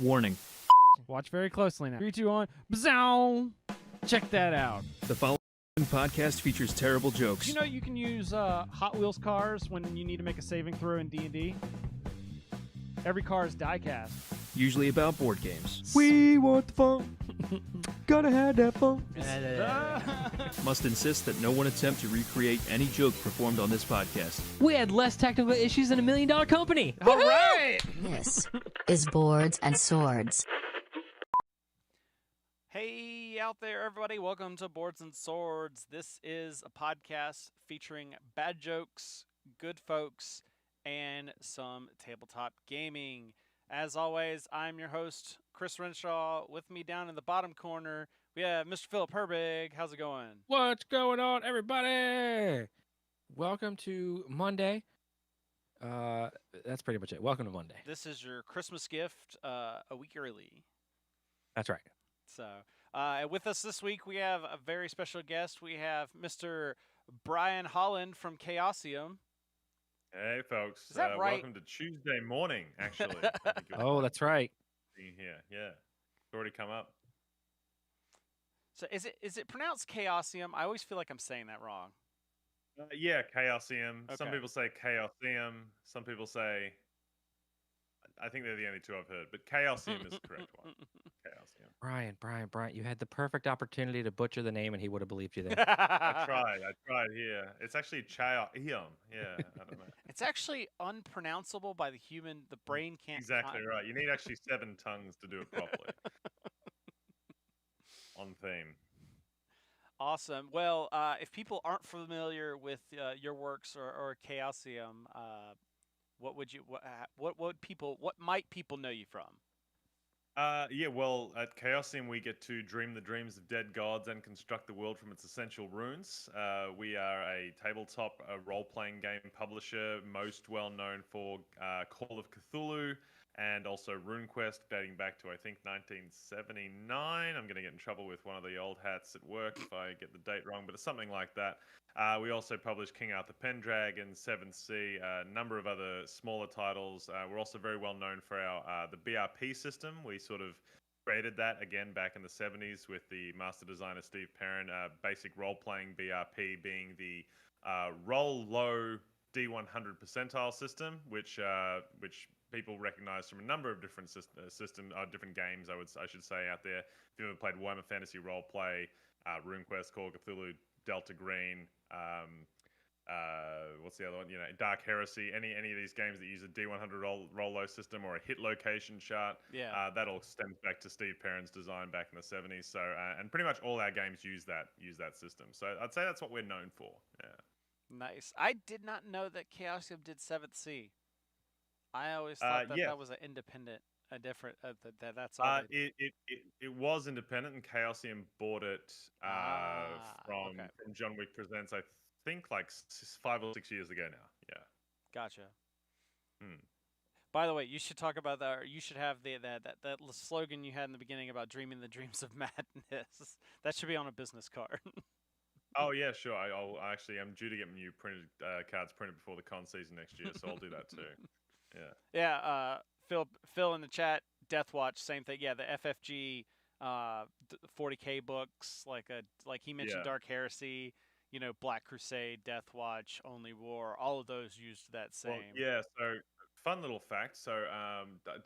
Warning. Watch very closely now. 3, 2, 1. Bzow! Check that out. The following podcast features terrible jokes. You know you can use Hot Wheels cars when you need to make a saving throw in D&D? Every car is die-cast. Usually about board games. We want the fun. Gotta have that fun. Must insist that no one attempt to recreate any joke performed on this podcast. We had less technical issues than $1 Million Company. All right! This is Boards and Swords. Hey out there, everybody. Welcome to Boards and Swords. This is a podcast featuring bad jokes, good folks, and some tabletop gaming. As always, I'm your host, Chris Renshaw. With me down in the bottom corner, we have Mr. Philip Herbig. How's it going? What's going on, everybody? Welcome to Monday. That's pretty much it. Welcome to Monday. This is your Christmas gift a week early. That's right. So, with us this week, we have a very special guest. We have Mr. Brian Holland from Chaosium. Hey, folks. Is that right? Welcome to Tuesday morning, actually. I think Oh, that's right. being here. Yeah. It's already come up. So, is it pronounced Chaosium? I always feel like I'm saying that wrong. Yeah, Chaosium. Some Okay. people say Chaosium. Some people say... I think they're the only two I've heard, but Chaosium is the correct one. Chaosium. Brian, you had the perfect opportunity to butcher the name and he would have believed you there. I tried here. It's actually Chaosium. Yeah, I don't know. It's actually unpronounceable by the human. The brain can't. Exactly right. You need actually 7 tongues to do it properly. On theme. Awesome. Well, if people aren't familiar with your works or Chaosium, what might people know you from? Well, at Chaosium, we get to dream the dreams of dead gods and construct the world from its essential runes. We are a tabletop role-playing game publisher, most well known for Call of Cthulhu and also RuneQuest, dating back to, I think, 1979. I'm going to get in trouble with one of the old hats at work if I get the date wrong, but it's something like that. We also publish King Arthur Pendragon, 7th Sea, a number of other smaller titles. We're also very well known for our the BRP system. We sort of created that again back in the 70s with the master designer Steve Perrin. Basic role-playing BRP being the roll low D100 percentile system, which people recognize from a number of different different games. I should say out there. If you've ever played Warhammer Fantasy Roleplay, RuneQuest, Call of Cthulhu, Delta Green, what's the other one? Dark Heresy. Any of these games that use a D100 roll low system or a hit location chart. Yeah. That all stems back to Steve Perrin's design back in the 70s. So and pretty much all our games use that system. So I'd say that's what we're known for. Yeah. Nice. I did not know that Chaosium did 7th Sea. I always thought that was an independent, a different. That's all. It was independent, and Chaosium bought it from John Wick Presents. I think like 5 or 6 years ago now. Yeah. Gotcha. Hmm. By the way, you should talk about that. Or you should have that slogan you had in the beginning about dreaming the dreams of madness. That should be on a business card. Oh yeah, sure. I'm due to get new printed cards printed before the con season next year, so I'll do that too. Yeah. Yeah. Phil in the chat. Death Watch, same thing. Yeah, the FFG 40K books, like he mentioned, Yeah. Dark Heresy. Black Crusade, Death Watch, Only War. All of those used that same. Well, yeah. So fun little fact. So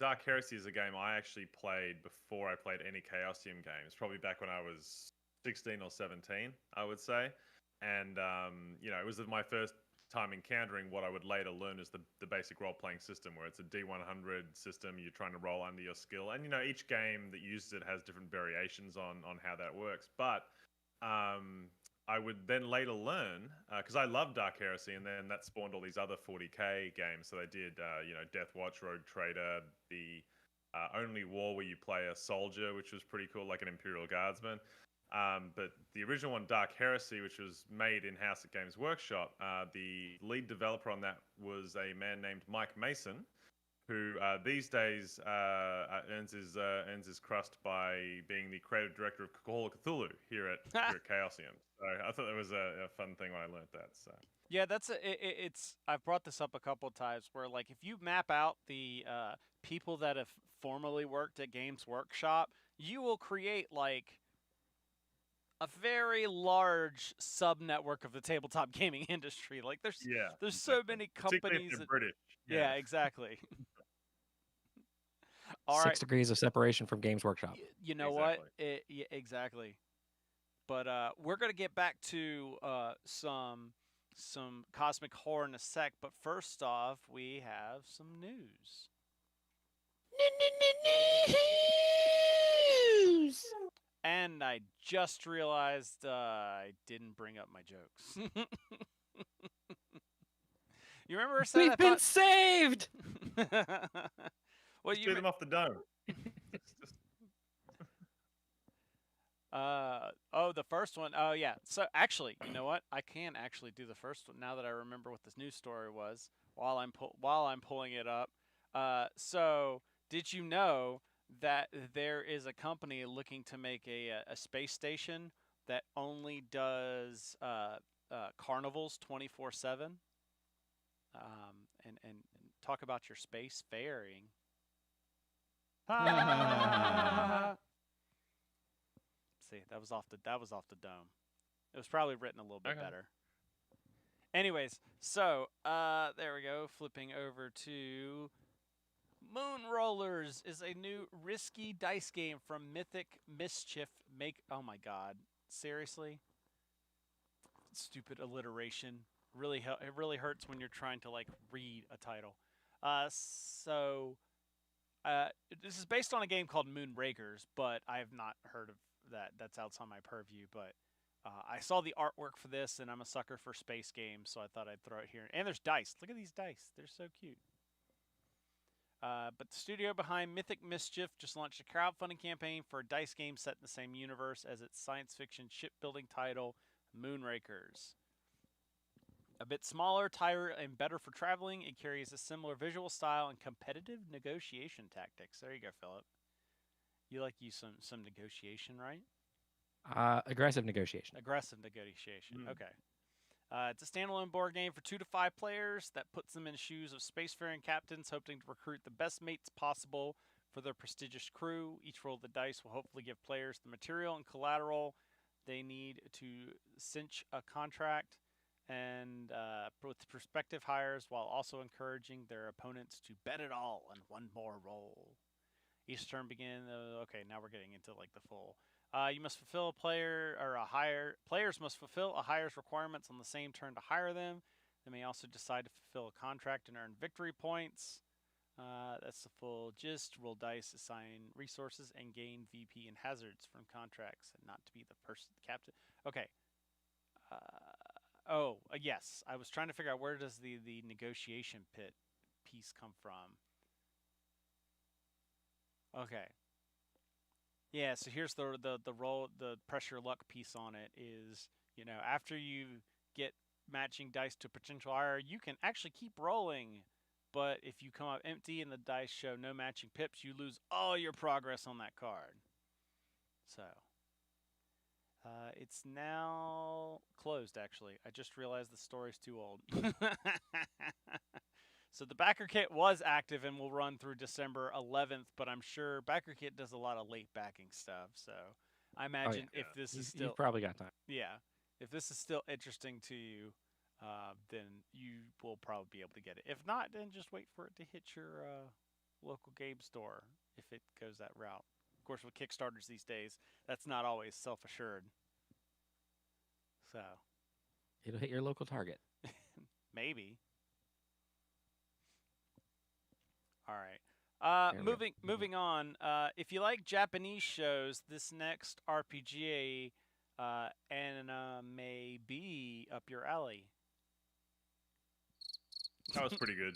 Dark Heresy is a game I actually played before I played any Chaosium games. Probably back when I was 16 or 17, I would say. And it was my first time encountering what I would later learn is the basic role-playing system, where it's a D100 system. You're trying to roll under your skill, and each game that uses it has different variations on how that works. But I would then later learn, because I loved Dark Heresy, and then that spawned all these other 40k games. So they did Death Watch, Rogue Trader, the Only War, where you play a soldier, which was pretty cool, like an Imperial Guardsman. But the original one, Dark Heresy, which was made in-house at Games Workshop, the lead developer on that was a man named Mike Mason, who these days earns his crust by being the creative director of Call of Cthulhu here at Chaosium. So I thought that was a fun thing when I learned that. So Yeah, it's. I've brought this up a couple of times where, like, if you map out the people that have formerly worked at Games Workshop, you will create like a very large sub network of the tabletop gaming industry. Like there's so exactly. many Particularly if companies. they're British. Yeah, exactly. All 6 right, degrees of separation from Games Workshop. you know what? Yeah, exactly. But we're gonna get back to some cosmic horror in a sec. But first off, we have some news. And I just realized I didn't bring up my jokes. You remember I said We've I been thought... saved. Well, Just do them off the dome. The first one. Oh yeah. So actually, you know what? I can actually do the first one now that I remember what this news story was while I'm pulling it up. So did you know that there is a company looking to make a space station that only does carnivals 24/7? And talk about your space faring. See, that was off the dome. It was probably written a little bit better. Anyways, so there we go. Flipping over to Moon Rollers is a new risky dice game from Mythic Mischief. Oh my god, seriously? Stupid alliteration. It really hurts when you're trying to like read a title. This is based on a game called Moonrakers, but I have not heard of that. That's outside my purview. But I saw the artwork for this, and I'm a sucker for space games, so I thought I'd throw it here. And there's dice. Look at these dice. They're so cute. But the studio behind Mythic Mischief just launched a crowdfunding campaign for a dice game set in the same universe as its science fiction shipbuilding title, Moonrakers. A bit smaller, tighter, and better for traveling, it carries a similar visual style and competitive negotiation tactics. There you go, Philip. You like use some negotiation, right? Aggressive negotiation. Aggressive negotiation. Okay. It's a standalone board game for 2 to 5 players that puts them in the shoes of spacefaring captains hoping to recruit the best mates possible for their prestigious crew. Each roll of the dice will hopefully give players the material and collateral they need to cinch a contract and with prospective hires, while also encouraging their opponents to bet it all on one more roll. Each turn begins. Okay, now we're getting into like the full. You must fulfill Players must fulfill a hire's requirements on the same turn to hire them. They may also decide to fulfill a contract and earn victory points. That's the full gist. Roll dice, assign resources, and gain VP and hazards from contracts, and not to be the captain. Okay. Yes. I was trying to figure out where does the negotiation pit piece come from. Okay. Yeah, so here's the roll, the pressure luck piece on it is, after you get matching dice to potential hire, you can actually keep rolling, but if you come up empty and the dice show no matching pips, you lose all your progress on that card. So, it's now closed, actually. I just realized the story's too old. So the backer kit was active and will run through December 11th, but I'm sure backer kit does a lot of late backing stuff. So I imagine if this is still... You've probably got time. Yeah. If this is still interesting to you, then you will probably be able to get it. If not, then just wait for it to hit your local game store if it goes that route. Of course, with Kickstarters these days, that's not always self-assured. So It'll hit your local Target. maybe. All right. Moving on. If you like Japanese shows, this next RPG anime may be up your alley. That was pretty good.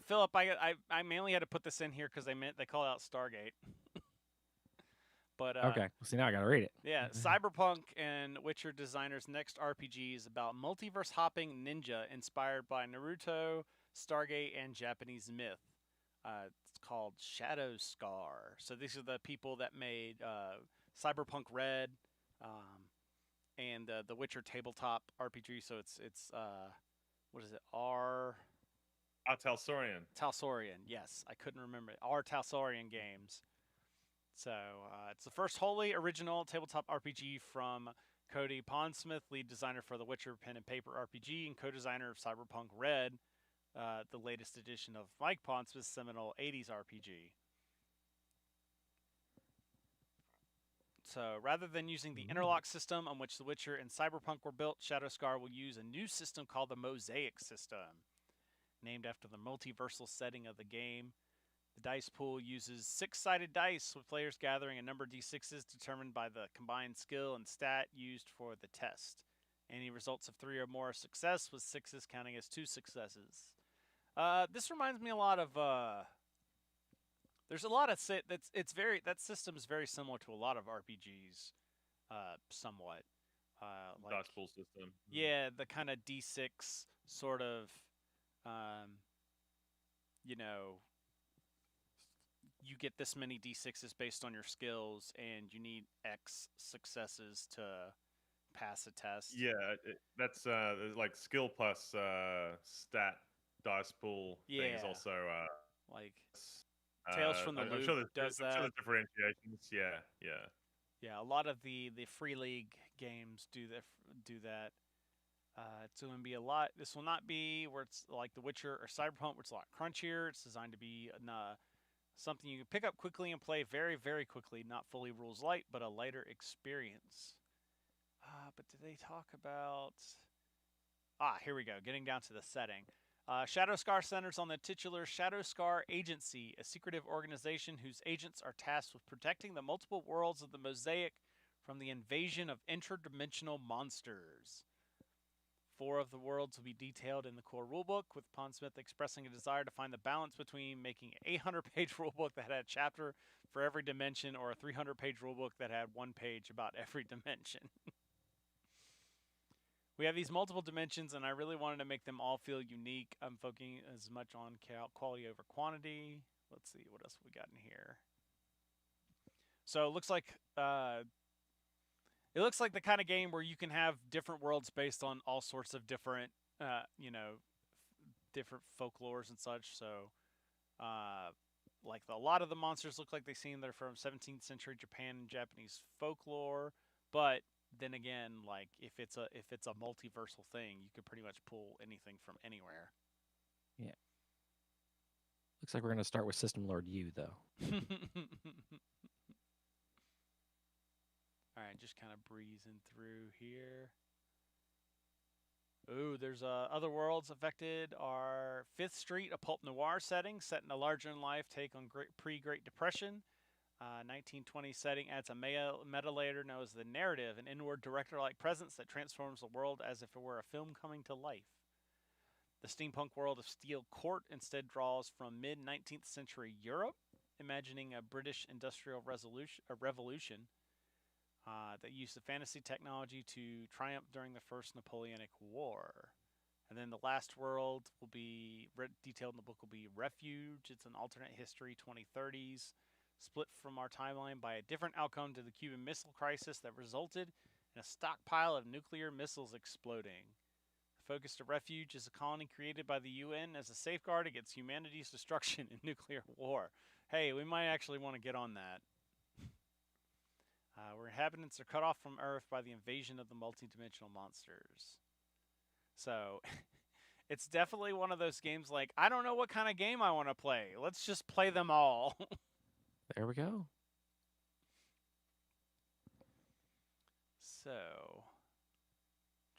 Philip, I mainly had to put this in here because they call it out Stargate. But okay, well, see, now I gotta read it. Yeah, Cyberpunk and Witcher designers' next RPG is about multiverse hopping ninja inspired by Naruto, Stargate, and Japanese myth. It's called Shadow Scar. So these are the people that made Cyberpunk Red and the Witcher tabletop RPG. So it's what is it? Talsorian, yes. I couldn't remember it. Our Talsorian games. So it's the first wholly original tabletop RPG from Cody Pondsmith, lead designer for The Witcher pen and paper RPG and co-designer of Cyberpunk Red, the latest edition of Mike Pondsmith's seminal 80s RPG. So rather than using the interlock system on which The Witcher and Cyberpunk were built, Shadowscar will use a new system called the Mosaic system, named after the multiversal setting of the game. The dice pool uses 6-sided dice, with players gathering a number of d6s determined by the combined skill and stat used for the test. Any results of 3 or more success, with 6s counting as 2 successes. This reminds me a lot of. There's a lot of that system is very similar to a lot of RPGs, somewhat. Dice pool system. Yeah, the kind of d6 sort of, you get this many d6s based on your skills, and you need X successes to pass a test. Yeah, that's like skill plus stat dice pool thing is also like Tales from the Loop I'm sure does that. I'm sure there's differentiations. Yeah. A lot of the Free League games do that. It's going to be a lot. This will not be where it's like The Witcher or Cyberpunk, where it's a lot crunchier. It's designed to be something you can pick up quickly and play very, very quickly. Not fully rules light, but a lighter experience. But did they talk about... here we go. Getting down to the setting. Shadowscar centers on the titular Shadowscar Agency, a secretive organization whose agents are tasked with protecting the multiple worlds of the Mosaic from the invasion of interdimensional monsters. 4 of the worlds will be detailed in the core rulebook, with Pondsmith expressing a desire to find the balance between making an 800-page rulebook that had a chapter for every dimension or a 300-page rulebook that had 1 page about every dimension. We have these multiple dimensions, and I really wanted to make them all feel unique. I'm focusing as much on quality over quantity. Let's see, what else we got in here? So it looks like the kind of game where you can have different worlds based on all sorts of different, different folklores and such. So, like a lot of the monsters look like they seem they're from 17th century Japan and Japanese folklore, but then again, like if it's a multiversal thing, you could pretty much pull anything from anywhere. Yeah. Looks like we're going to start with System Lord U, though. All right, just kind of breezing through here. Ooh, there's other worlds affected are 5th Street, a pulp noir setting set in a larger-than-life take on pre-Great Depression. 1920 setting adds a meta layer known as the narrative, an inward director-like presence that transforms the world as if it were a film coming to life. The steampunk world of Steel Court instead draws from mid-19th century Europe, imagining a British industrial revolution that used the fantasy technology to triumph during the First Napoleonic War. And then the last world will be detailed in the book will be Refuge. It's an alternate history 2030s, split from our timeline by a different outcome to the Cuban Missile Crisis that resulted in a stockpile of nuclear missiles exploding. The focus of Refuge is a colony created by the UN as a safeguard against humanity's destruction in nuclear war. Hey, we might actually want to get on that. Where inhabitants are cut off from Earth by the invasion of the multidimensional monsters. So, it's definitely one of those games like, I don't know what kind of game I want to play. Let's just play them all. There we go. So,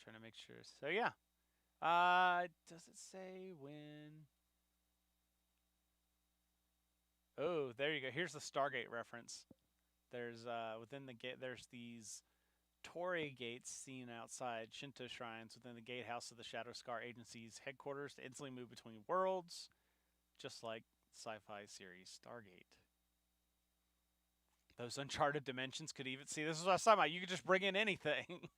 trying to make sure. So, yeah. Does it say when? Oh, there you go. Here's the Stargate reference. There's within the gate. There's these torii gates seen outside Shinto shrines within the gatehouse of the Shadowscar Agency's headquarters to instantly move between worlds, just like sci-fi series Stargate. Those uncharted dimensions could even see. This is what I was talking about. You could just bring in anything,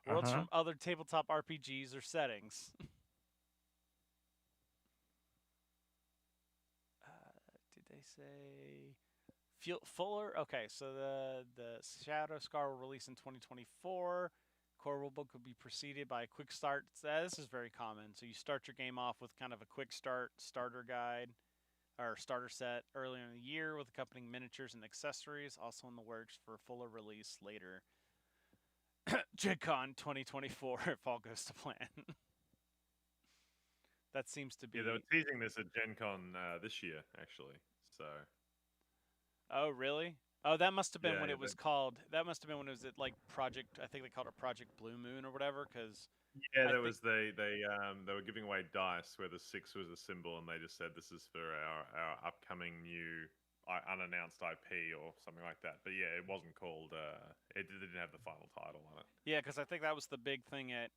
worlds from other tabletop RPGs or settings. Did they say? Fuller? Okay, so the Shadowscar will release in 2024. core rulebook would be preceded by a quick start. This is very common. So you start your game off with kind of a quick starter guide or starter set earlier in the year with accompanying miniatures and accessories, also in the works for a fuller release later. Gen Con 2024, if all goes to plan. That seems to be. Yeah, they were teasing this at Gen Con this year, actually. So. Oh, really? Oh, that must have been Yeah, when yeah, it was called. That must have been when it was at like Project. I think they called it Project Blue Moon or whatever. Because Yeah, there was they were giving away dice where the 6 was a symbol, and they just said this is for our upcoming new unannounced IP or something like that. But yeah, it wasn't called. It didn't have the final title on it. yeah, because I think that was the big thing at.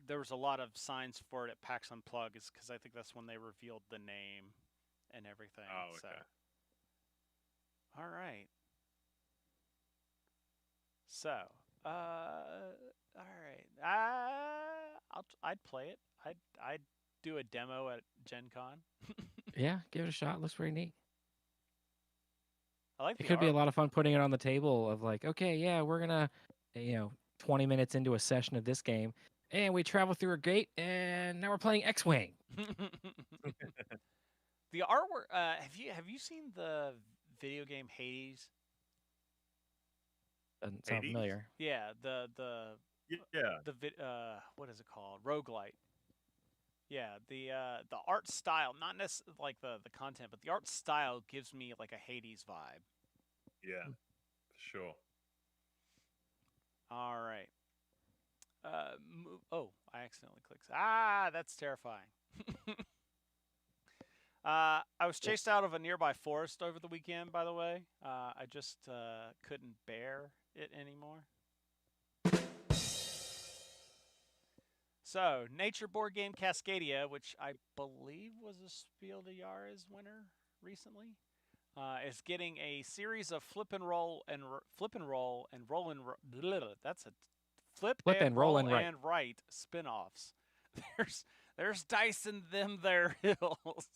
There was a lot of signs for it at PAX Unplugged, is because I think that's when they revealed the name and everything. Oh, So. okay. All right. So, all right. I'd play it. I'd do a demo at Gen Con. Yeah, give it a shot. Looks pretty neat. I like It the could be a art. lot of fun putting it on the table of like, okay, yeah, we're gonna, 20 minutes into a session of this game, and we travel through a gate, and now we're playing X-Wing. The artwork. Have you seen the video game Hades? Doesn't sound Hades? familiar. Yeah, the Yeah. what is it called? Roguelite. Yeah, the art style, not necessarily like the content, but the art style gives me like a Hades vibe. Yeah. For sure. All right. Oh, I accidentally clicked. Ah, that's terrifying. I was chased out of a nearby forest over the weekend, by the way. I just couldn't bear it anymore. So, nature board game Cascadia, which I believe was a Spiel des Jahres winner recently, is getting a series of flip and roll and roll and that's a flip and roll and write spin-offs. There's dice in them there hills.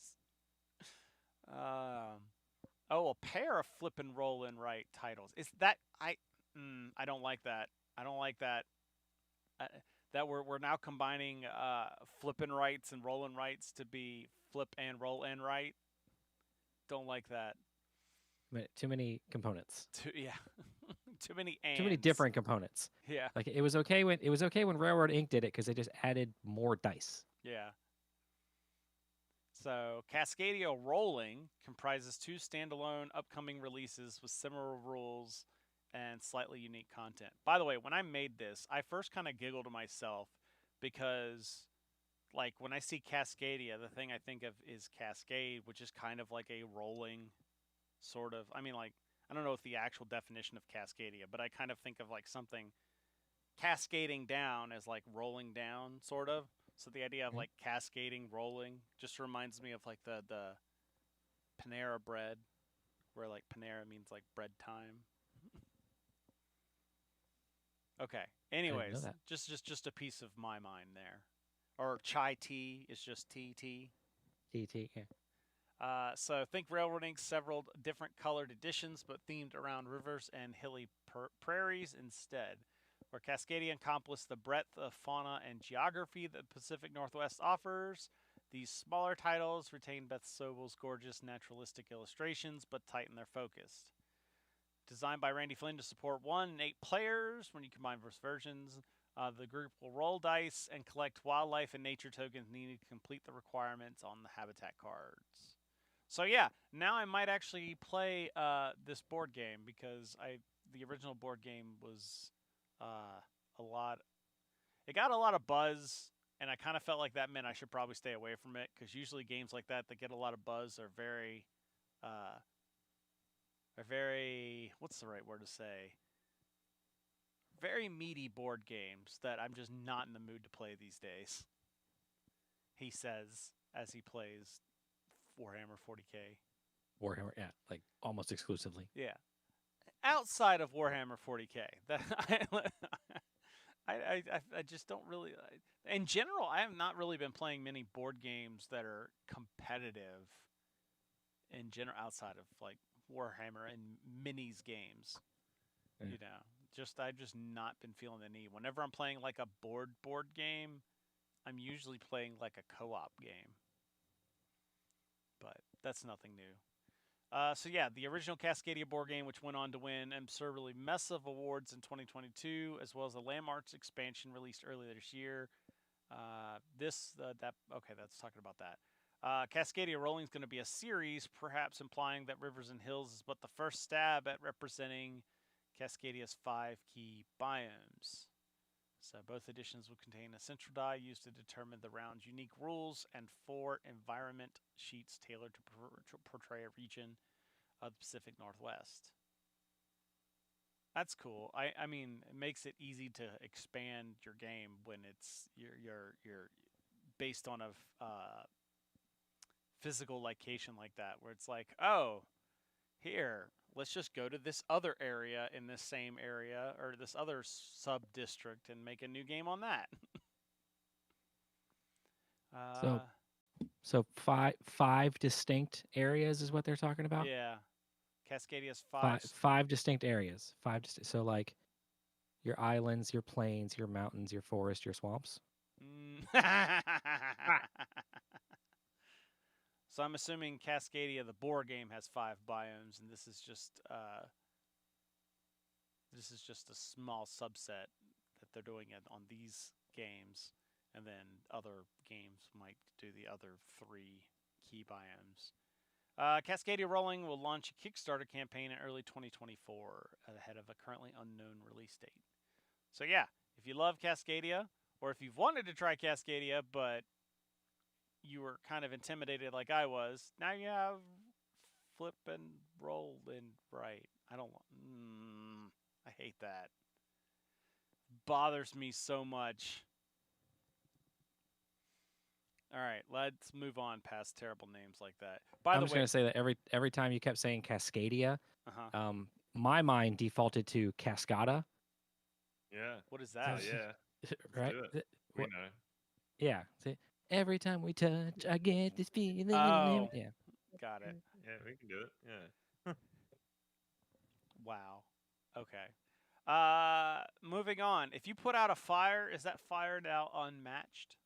A pair of flip and roll and write titles. Is that I don't like that. I don't like that. That we're now combining flip and rights and roll and rights to be flip and roll and write. Don't like that. Too many components. Yeah, too many ands. Too many different components. Yeah. Like it was okay when Railroad Ink did it because they just added more dice. Yeah. So, Cascadia Rolling comprises 2 standalone upcoming releases with similar rules and slightly unique content. By the way, when I made this, I first kind of giggled to myself because, like, when I see Cascadia, the thing I think of is Cascade, which is kind of like a rolling sort of. I mean, like, I don't know if the actual definition of Cascadia, but I kind of think of like something cascading down as like rolling down, sort of. So the idea of like cascading, rolling, just reminds me of like the Panera bread, where like Panera means like bread time. Okay. Anyways, just a piece of my mind there. Or chai tea is just TT. TT. Yeah. So think Railroad Inc. several different colored editions, but themed around rivers and hilly prairies instead. Where Cascadia encompass the breadth of fauna and geography that the Pacific Northwest offers. These smaller titles retain Beth Sobel's gorgeous naturalistic illustrations, but tighten their focus. Designed by Randy Flynn to support 1 and 8 players, when you combine both versions, the group will roll dice and collect wildlife and nature tokens needed to complete the requirements on the habitat cards. So yeah, now I might actually play this board game because the original board game was a lot. It got a lot of buzz, and I kind of felt like that meant I should probably stay away from it because usually games like that get a lot of buzz are very, what's the right word to say? Very meaty board games that I'm just not in the mood to play these days. He says as he plays Warhammer 40K. Warhammer, yeah, like almost exclusively. Yeah. Outside of Warhammer 40K, that I just don't really. In general, I have not really been playing many board games that are competitive. In general, outside of like Warhammer and minis games, Yeah. I've just not been feeling the need. Whenever I'm playing like a board game, I'm usually playing like a co-op game. But that's nothing new. So yeah, the original Cascadia board game, which went on to win absurdly mess of awards in 2022, as well as the Landmarks expansion released earlier this year. That's talking about that. Cascadia Rolling is going to be a series, perhaps implying that Rivers and Hills is but the first stab at representing Cascadia's 5 key biomes. So both editions will contain a central die used to determine the round's unique rules and 4 environment sheets tailored to portray a region of the Pacific Northwest. That's cool. I mean, it makes it easy to expand your game when it's you're based on a physical location like that, where it's like, oh, here, let's just go to this other area in this same area or this other sub district and make a new game on that. So five distinct areas is what they're talking about. Yeah, Cascadia's five distinct areas. So like your islands, your plains, your mountains, your forest, your swamps. So I'm assuming Cascadia, the board game, has 5 biomes, and this is just a small subset that they're doing it on these games, and then other games might do the other 3 key biomes. Cascadia Rolling will launch a Kickstarter campaign in early 2024, ahead of a currently unknown release date. So yeah, if you love Cascadia, or if you've wanted to try Cascadia, but you were kind of intimidated like I was, now you have flip and roll and write. I hate that. Bothers me so much. All right, let's move on past terrible names like that. I'm just gonna say that every time you kept saying Cascadia, my mind defaulted to Cascada. Yeah. What is that? Yeah. Right? We know. Yeah. See, every time we touch, I get this feeling. Oh, yeah. Got it. Yeah, we can do it. Yeah. Wow. Okay. Moving on. If you put out a fire, is that fire now unmatched?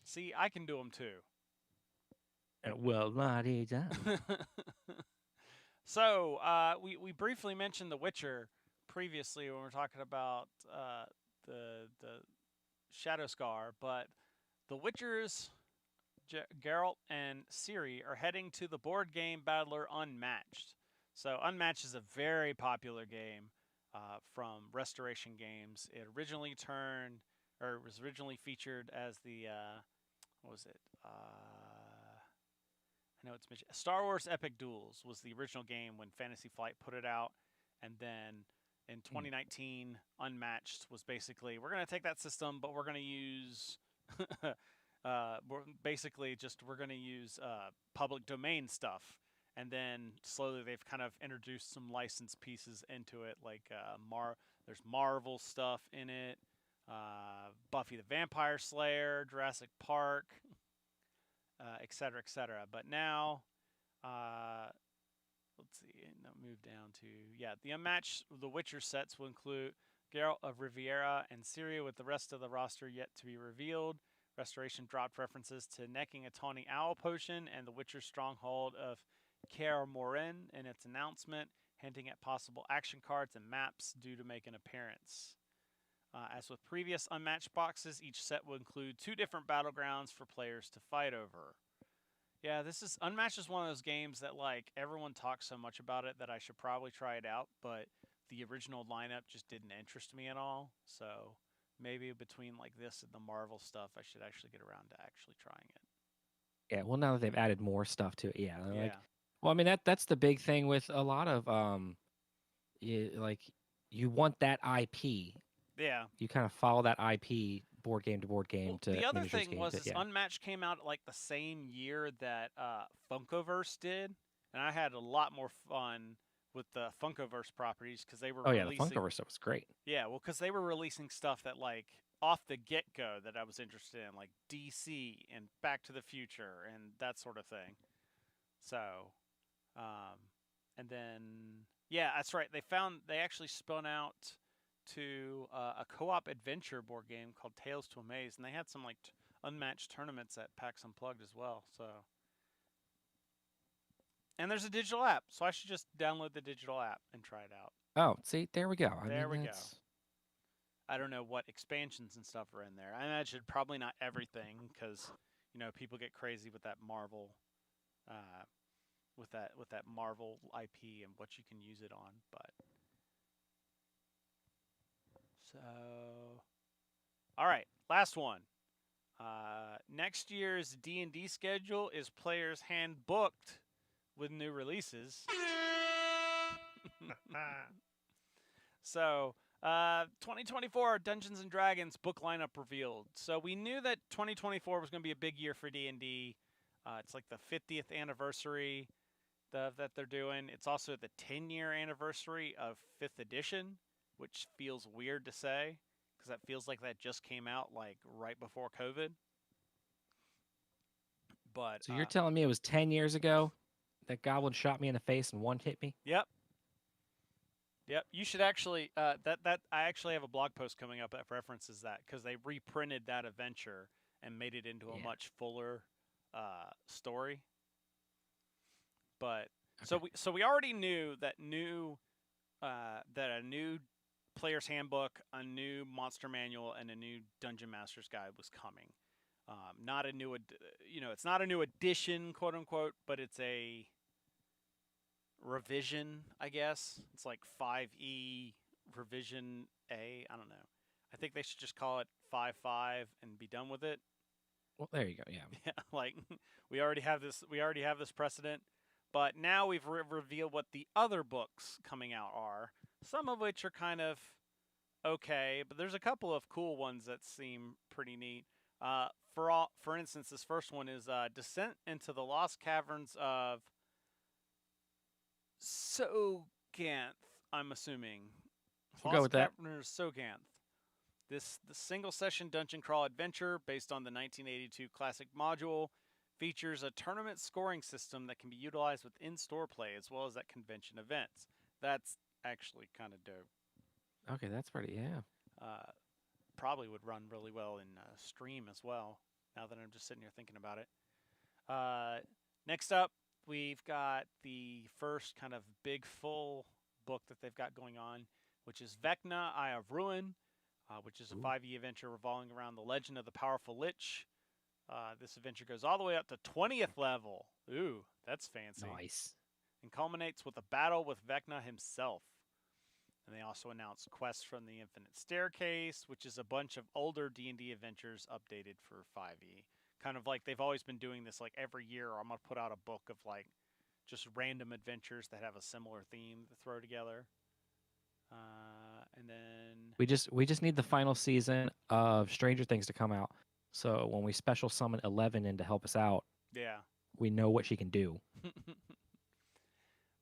See, I can do them too. Well, la-dee-da. So, we briefly mentioned The Witcher previously when we were talking about the Shadow Scar, but The Witcher's Geralt and Ciri are heading to the board game battler Unmatched. So Unmatched is a very popular game from Restoration Games. It was originally featured as the what was it? I know it's mentioned. Star Wars Epic Duels was the original game when Fantasy Flight put it out, and then in 2019, Unmatched was basically, we're going to take that system, but we're going to use we're going to use public domain stuff. And then slowly they've kind of introduced some licensed pieces into it, like there's Marvel stuff in it, Buffy the Vampire Slayer, Jurassic Park, etc., etc. But now, let's see, and I'll move down to, the Unmatched The Witcher sets will include Geralt of Riviera and Ciri, with the rest of the roster yet to be revealed. Restoration dropped references to necking a tawny owl potion and the Witcher stronghold of Kaer Morhen in its announcement, hinting at possible action cards and maps due to make an appearance. As with previous Unmatched boxes, each set will include 2 different battlegrounds for players to fight over. Yeah, Unmatched is one of those games that, like, everyone talks so much about it that I should probably try it out, but the original lineup just didn't interest me at all. So maybe between like this and the Marvel stuff, I should actually get around to actually trying it. Yeah, well, now that they've added more stuff to it, well, I mean that's the big thing with a lot of you want that IP. Yeah. You kind of follow that IP board game to board game to the other miniatures thing was game Unmatched came out like the same year that Funkoverse did, and I had a lot more fun with the Funkoverse properties because they were the Funkoverse stuff was great. Yeah, well, because they were releasing stuff that, like, off the get-go that I was interested in, like DC and Back to the Future and that sort of thing. So, And then, yeah, that's right. They actually spun out to a co-op adventure board game called Tales to Amaze, and they had some like unmatched tournaments at PAX Unplugged as well. So, and there's a digital app, so I should just download the digital app and try it out. Oh, see, there we go. There we go. That's... I don't know what expansions and stuff are in there. I imagine probably not everything, because people get crazy with that Marvel, with that Marvel IP and what you can use it on. But so, all right, last one. Next year's D&D schedule is players hand-booked with new releases. So, 2024 Dungeons and Dragons book lineup revealed. So we knew that 2024 was going to be a big year for D&D. It's like the 50th anniversary that they're doing. It's also the 10-year anniversary of 5th edition, which feels weird to say because that feels like that just came out like right before COVID. But So you're telling me it was 10 years ago that Goblin shot me in the face and one hit me? Yep. You should actually I actually have a blog post coming up that references that because they reprinted that adventure and made it into a much fuller story. But okay. So we already knew that a new player's handbook, a new monster manual, and a new dungeon master's guide was coming. Not a new, it's not a new edition, quote unquote, but it's a revision, I guess. It's like 5E revision A. I don't know. I think they should just call it 5.5 and be done with it. Well, there you go. Yeah. Yeah, like we already have this precedent, but now we've revealed what the other books coming out are. Some of which are kind of okay, but there's a couple of cool ones that seem pretty neat. For instance, this first one is Descent into the Lost Caverns of Soganth, I'm assuming. We'll go with that. Soganth. The single-session dungeon crawl adventure, based on the 1982 classic module, features a tournament scoring system that can be utilized with in-store play as well as at convention events. That's actually kind of dope. Okay, that's pretty, yeah. Probably would run really well in stream as well, now that I'm just sitting here thinking about it. Next up, we've got the first kind of big full book that they've got going on, which is Vecna, Eye of Ruin, which is a 5e adventure revolving around the legend of the powerful Lich. This adventure goes all the way up to 20th level. Ooh, that's fancy. Nice. And culminates with a battle with Vecna himself. And they also announced Quest from the Infinite Staircase, which is a bunch of older D&D adventures updated for 5e. Kind of like they've always been doing this, like every year I'm going to put out a book of like just random adventures that have a similar theme to throw together. And then we just need the final season of Stranger Things to come out. So when we special summon 11 in to help us out, yeah, we know what she can do.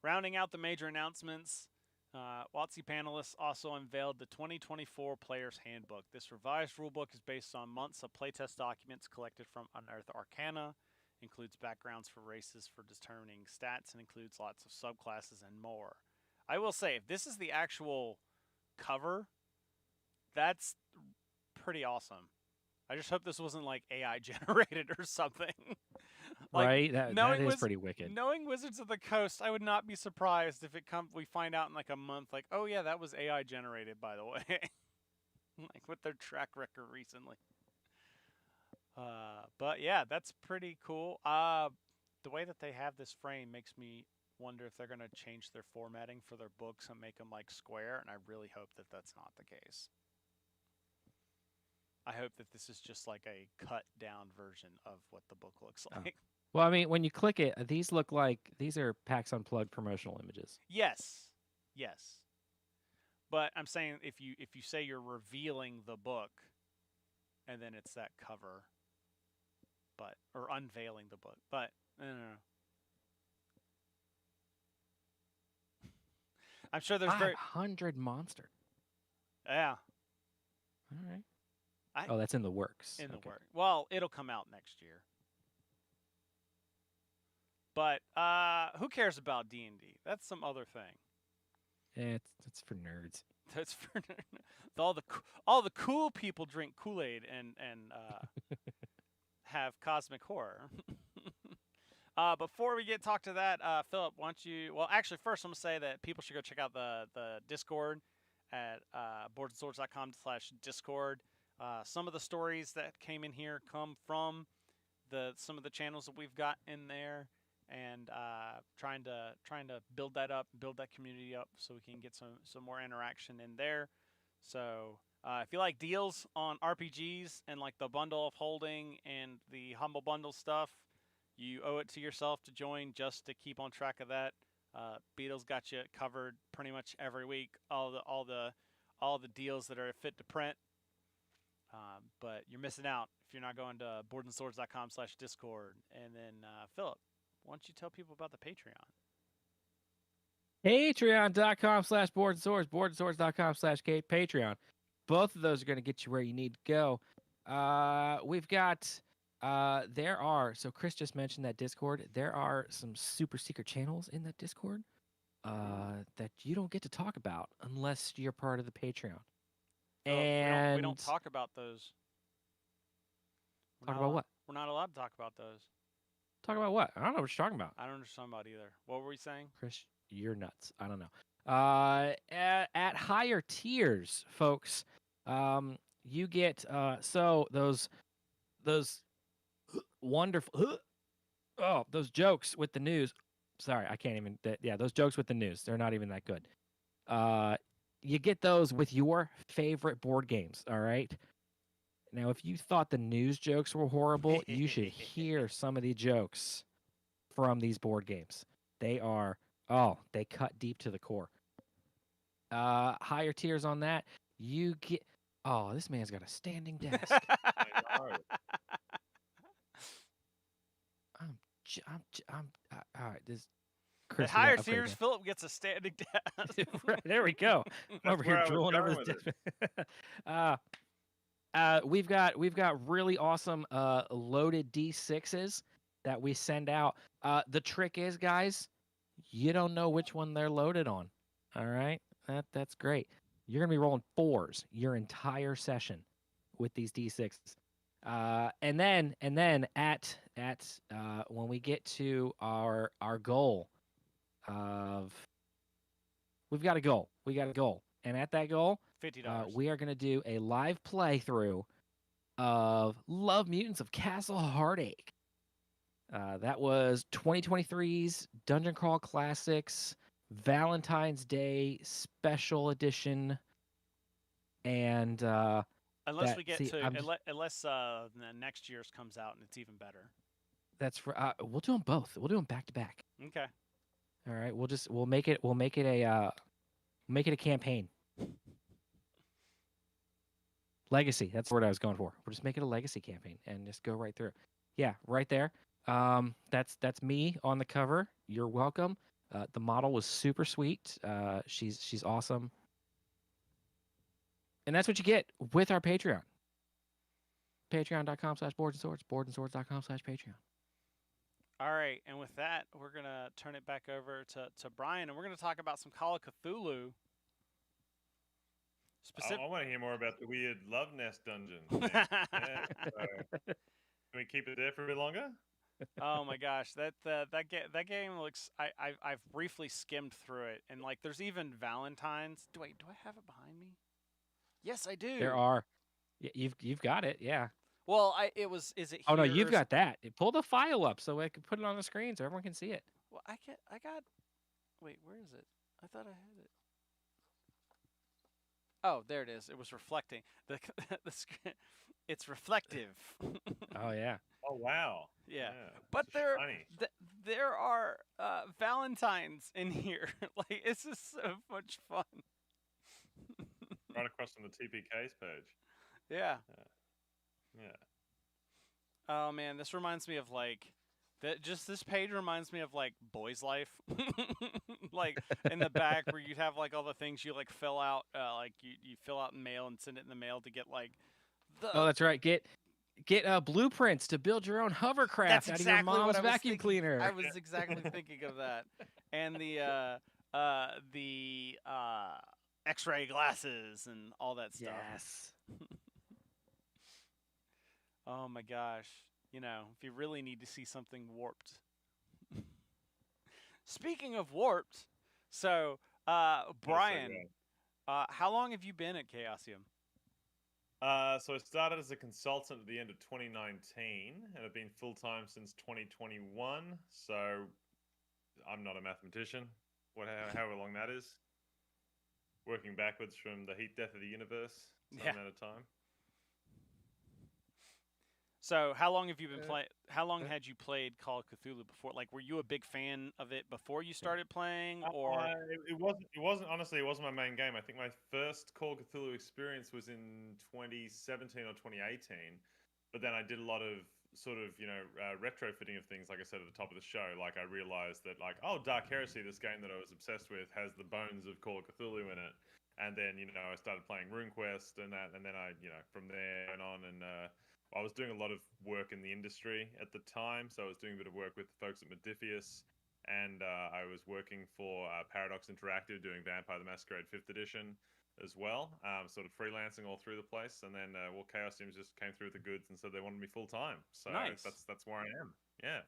Rounding out the major announcements, WotC panelists also unveiled the 2024 Player's Handbook. This revised rulebook is based on months of playtest documents collected from Unearthed Arcana, includes backgrounds for races for determining stats, and includes lots of subclasses and more. I will say, if this is the actual cover, that's pretty awesome. I just hope this wasn't like AI generated or something. Like, right? That is pretty wicked. Knowing Wizards of the Coast, I would not be surprised if we find out in like a month, like, oh yeah, that was AI generated, by the way. Like with their track record recently. But yeah, that's pretty cool. The way that they have this frame makes me wonder if they're going to change their formatting for their books and make them like square, and I really hope that that's not the case. I hope that this is just like a cut down version of what the book looks like. Well, I mean, when you click it, these are PAX Unplugged promotional images. Yes. But I'm saying if you say you're revealing the book, and then it's that cover, or unveiling the book, but I don't know. I'm sure there's 500 monster. Yeah. All right. That's in the works. In the works. Well, it'll come out next year. But who cares about D&D? That's some other thing. Yeah, it's for nerds. That's for all the cool people drink Kool-Aid and have cosmic horror. Before we get talk to that, Philip, why don't you? Well, actually, first I'm gonna say that people should go check out the Discord at boardsandswords.com/discord. Some of the stories that came in here come from some of the channels that we've got in there, and trying to build that up, build that community up, so we can get some more interaction in there. So if you like deals on RPGs and like the bundle of holding and the humble bundle stuff, you owe it to yourself to join just to keep on track of that. Beatles got you covered pretty much every week. All the deals that are fit to print. But you're missing out if you're not going to boardsandswords.com/discord. And then Philip, why don't you tell people about the Patreon? Patreon.com/boardandswords, boardandswords.com/Patreon. Both of those are going to get you where you need to go. We've got, so Chris just mentioned that Discord. There are some super secret channels in that Discord that you don't get to talk about unless you're part of the Patreon. Philip, we don't talk about those. Talk about what? We're not allowed to talk about those. Talk about what? I don't know what you're talking about. I don't understand about either. What were we saying? Chris, you're nuts. I don't know. At higher tiers, folks, you get those wonderful those jokes with the news. Sorry, I can't even. Those jokes with the news. They're not even that good. You get those with your favorite board games. All right. Now, if you thought the news jokes were horrible, you should hear some of the jokes from these board games. They cut deep to the core. Higher tiers on that, you get. Oh, this man's got a standing desk. All right. This. At higher tiers, Philip gets a standing desk. Right, there we go. I'm over here drooling over this. We've got really awesome loaded D6s that we send out. The trick is, guys, you don't know which one they're loaded on. All right, that's great. You're gonna be rolling 4s your entire session with these D6s. And then at when we get to our goal of, we've got a goal. And at that goal, $50. we are going to do a live playthrough of Love Mutants of Castle Heartache. That was 2023's Dungeon Crawl Classics Valentine's Day Special Edition. And unless next year's comes out and it's even better. That's for we'll do them both. We'll do them back to back. Okay. All right. We'll make it a campaign. Legacy. That's the word I was going for. We'll just make it a legacy campaign and just go right through. Yeah, right there. That's me on the cover. You're welcome. The model was super sweet. She's awesome. And that's what you get with our Patreon. Patreon.com/boardandswords, boardandswords.com/Patreon. All right, and with that, we're going to turn it back over to Brian, and we're going to talk about some Call of Cthulhu. I want to hear more about the weird love nest dungeons. Can we keep it there for a bit longer? Oh my gosh, that game looks. I've briefly skimmed through it, and like there's even Valentine's. Do I have it behind me? Yes, I do. There are. You've got it. Yeah. Well, is it here? Oh no, you've got that. Pull the file up so I can put it on the screen so everyone can see it. Well, I got. Wait, where is it? I thought I had it. Oh, there it is. It was reflecting. The screen. It's reflective. Oh yeah. Oh wow. Yeah. But there are Valentines in here. Like it's just so much fun. Right across from the TPK's page. Yeah. Yeah. Oh man, this reminds me of like this page reminds me of like Boy's Life. Like in the back where you'd have like all the things you like fill out, like you fill out in mail and send it in the mail to get like Oh, that's right. Get Get blueprints to build your own hovercraft That's out of your exactly what mom's I was vacuum thinking. cleaner. I was exactly thinking of that, and the X-ray glasses and all that stuff. Yes. Oh my gosh! If you really need to see something warped. Speaking of warped, so Brian, how long have you been at Chaosium? So I started as a consultant at the end of 2019, and I've been full time since 2021. So I'm not a mathematician. However long that is. Working backwards from the heat death of the universe, some Yeah. amount of time. So how long have you been playing? How long had you played Call of Cthulhu before? Like, were you a big fan of it before you started playing, or? It wasn't honestly. It wasn't my main game. I think my first Call of Cthulhu experience was in 2017 or 2018. But then I did a lot of sort of retrofitting of things. Like I said at the top of the show, like I realized that Dark Heresy, this game that I was obsessed with, has the bones of Call of Cthulhu in it. And then I started playing RuneQuest and that, and then I from there went on and. I was doing a lot of work in the industry at the time, so I was doing a bit of work with the folks at Modifius, and I was working for Paradox Interactive doing Vampire the Masquerade 5th edition as well, sort of freelancing all through the place. And then, Chaosium just came through with the goods and said they wanted me full time. So Nice. that's where I am. Yeah.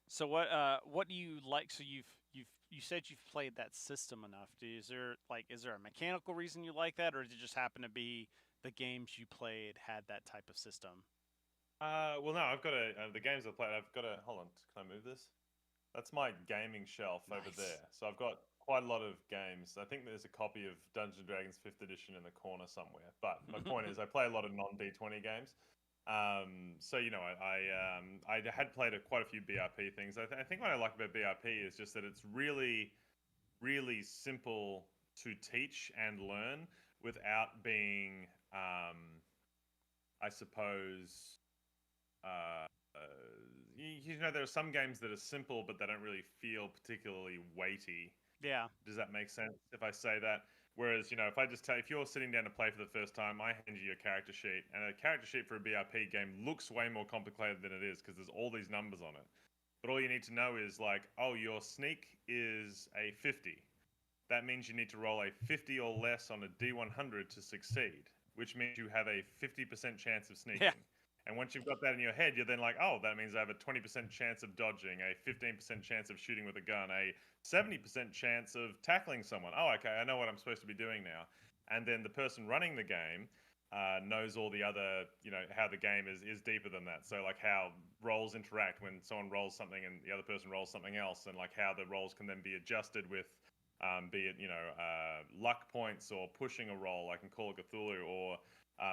So what do you like? So you said you've played that system enough. Is there a mechanical reason you like that, or did it just happen to be the games you played had that type of system? Well, no, I've got the games I played. I've got a hold on. Can I move this? That's my gaming shelf over Nice. there. So I've got quite a lot of games. I think there's a copy of Dungeons and Dragons 5th edition in the corner somewhere. But my point is, I play a lot of non D20 games. So I had played quite a few BRP things. I think what I like about BRP is just that it's really, really simple to teach and learn without being, I suppose, there are some games that are simple, but they don't really feel particularly weighty. Yeah. Does that make sense if I say that? Whereas, if you're sitting down to play for the first time, I hand you your character sheet, and a character sheet for a BRP game looks way more complicated than it is because there's all these numbers on it. But all you need to know is your sneak is a 50. That means you need to roll a 50 or less on a D100 to succeed, which means you have a 50% chance of sneaking. Yeah. And once you've got that in your head, you're then like, oh, that means I have a 20% chance of dodging, a 15% chance of shooting with a gun, a 70% chance of tackling someone. Oh, okay, I know what I'm supposed to be doing now. And then the person running the game knows all the other, how the game is deeper than that. So how roles interact when someone rolls something and the other person rolls something else, and how the roles can then be adjusted with, be it luck points or pushing a roll like in Call of Cthulhu, or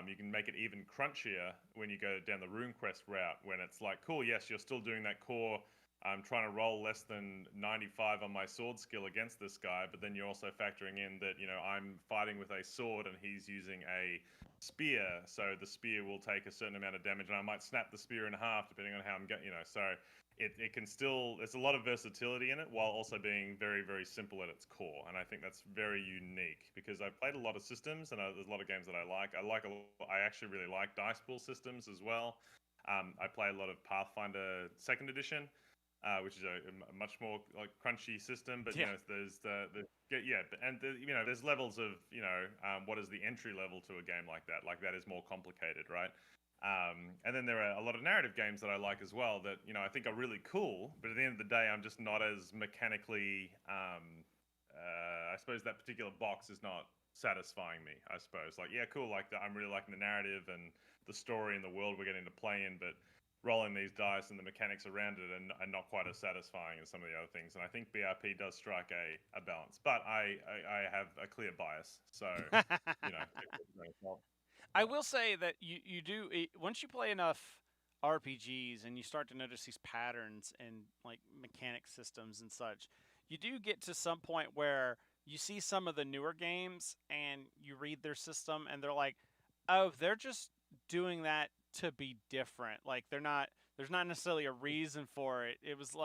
you can make it even crunchier when you go down the RuneQuest route, when it's like, cool, yes, you're still doing that core. I'm trying to roll less than 95 on my sword skill against this guy, but then you're also factoring in that, I'm fighting with a sword and he's using a spear, so the spear will take a certain amount of damage, and I might snap the spear in half depending on how I'm getting, so it can still, there's a lot of versatility in it while also being very, very simple at its core. And I think that's very unique because I've played a lot of systems and there's a lot of games that I like. I actually really like dice pool systems as well. I play a lot of Pathfinder 2nd edition, which is a much more crunchy system, but there's there's levels of what is the entry level to a game like that. Like that is more complicated, right? And then there are a lot of narrative games that I like as well that I think are really cool, but at the end of the day, I'm just not as mechanically. I suppose that particular box is not satisfying me. I suppose cool, I'm really liking the narrative and the story and the world we're getting to play in, but rolling these dice and the mechanics around it are not quite as satisfying as some of the other things. And I think BRP does strike a balance, but I have a clear bias, so I will say that you do once you play enough RPGs and you start to notice these patterns and mechanic systems and such, you do get to some point where you see some of the newer games and you read their system and they're like, oh, they're just doing that to be different. There's not necessarily a reason for it. It was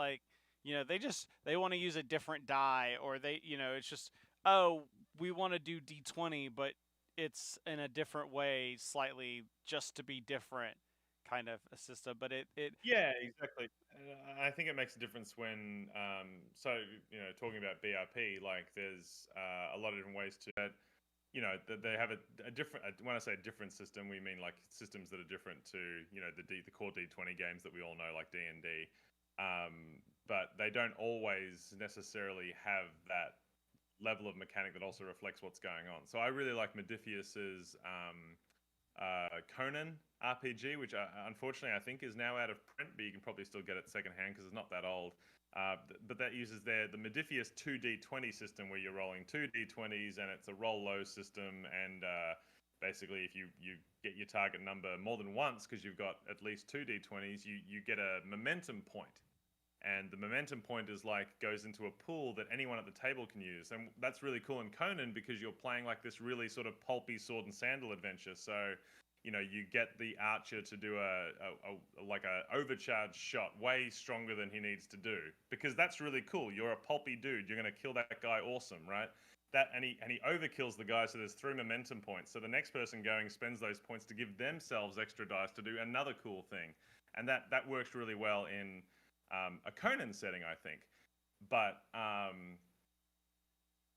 they want to use a different die, or it's just, oh, we want to do D20, but it's in a different way, slightly just to be different, kind of a system. But it Yeah, exactly. I think it makes a difference when, so talking about BRP, like there's a lot of different ways to that. They have a different. When I say a different system, we mean like systems that are different to the core D20 games that we all know, like D&D. But they don't always necessarily have that level of mechanic that also reflects what's going on. So I really like Modiphius's Conan RPG, which unfortunately I think is now out of print, but you can probably still get it secondhand because it's not that old. But that uses the Modiphius 2D20 system where you're rolling 2D20s and it's a roll low system. And basically, if you get your target number more than once because you've got at least 2D20s, you get a momentum point. And the momentum point is goes into a pool that anyone at the table can use. And that's really cool in Conan because you're playing like this really sort of pulpy sword and sandal adventure. So, you get the archer to do a overcharged shot way stronger than he needs to do because that's really cool. You're a pulpy dude. You're going to kill that guy. Awesome, right? And he overkills the guy. So there's 3 momentum points. So the next person going spends those points to give themselves extra dice to do another cool thing. And that works really well in a Conan setting, I think, but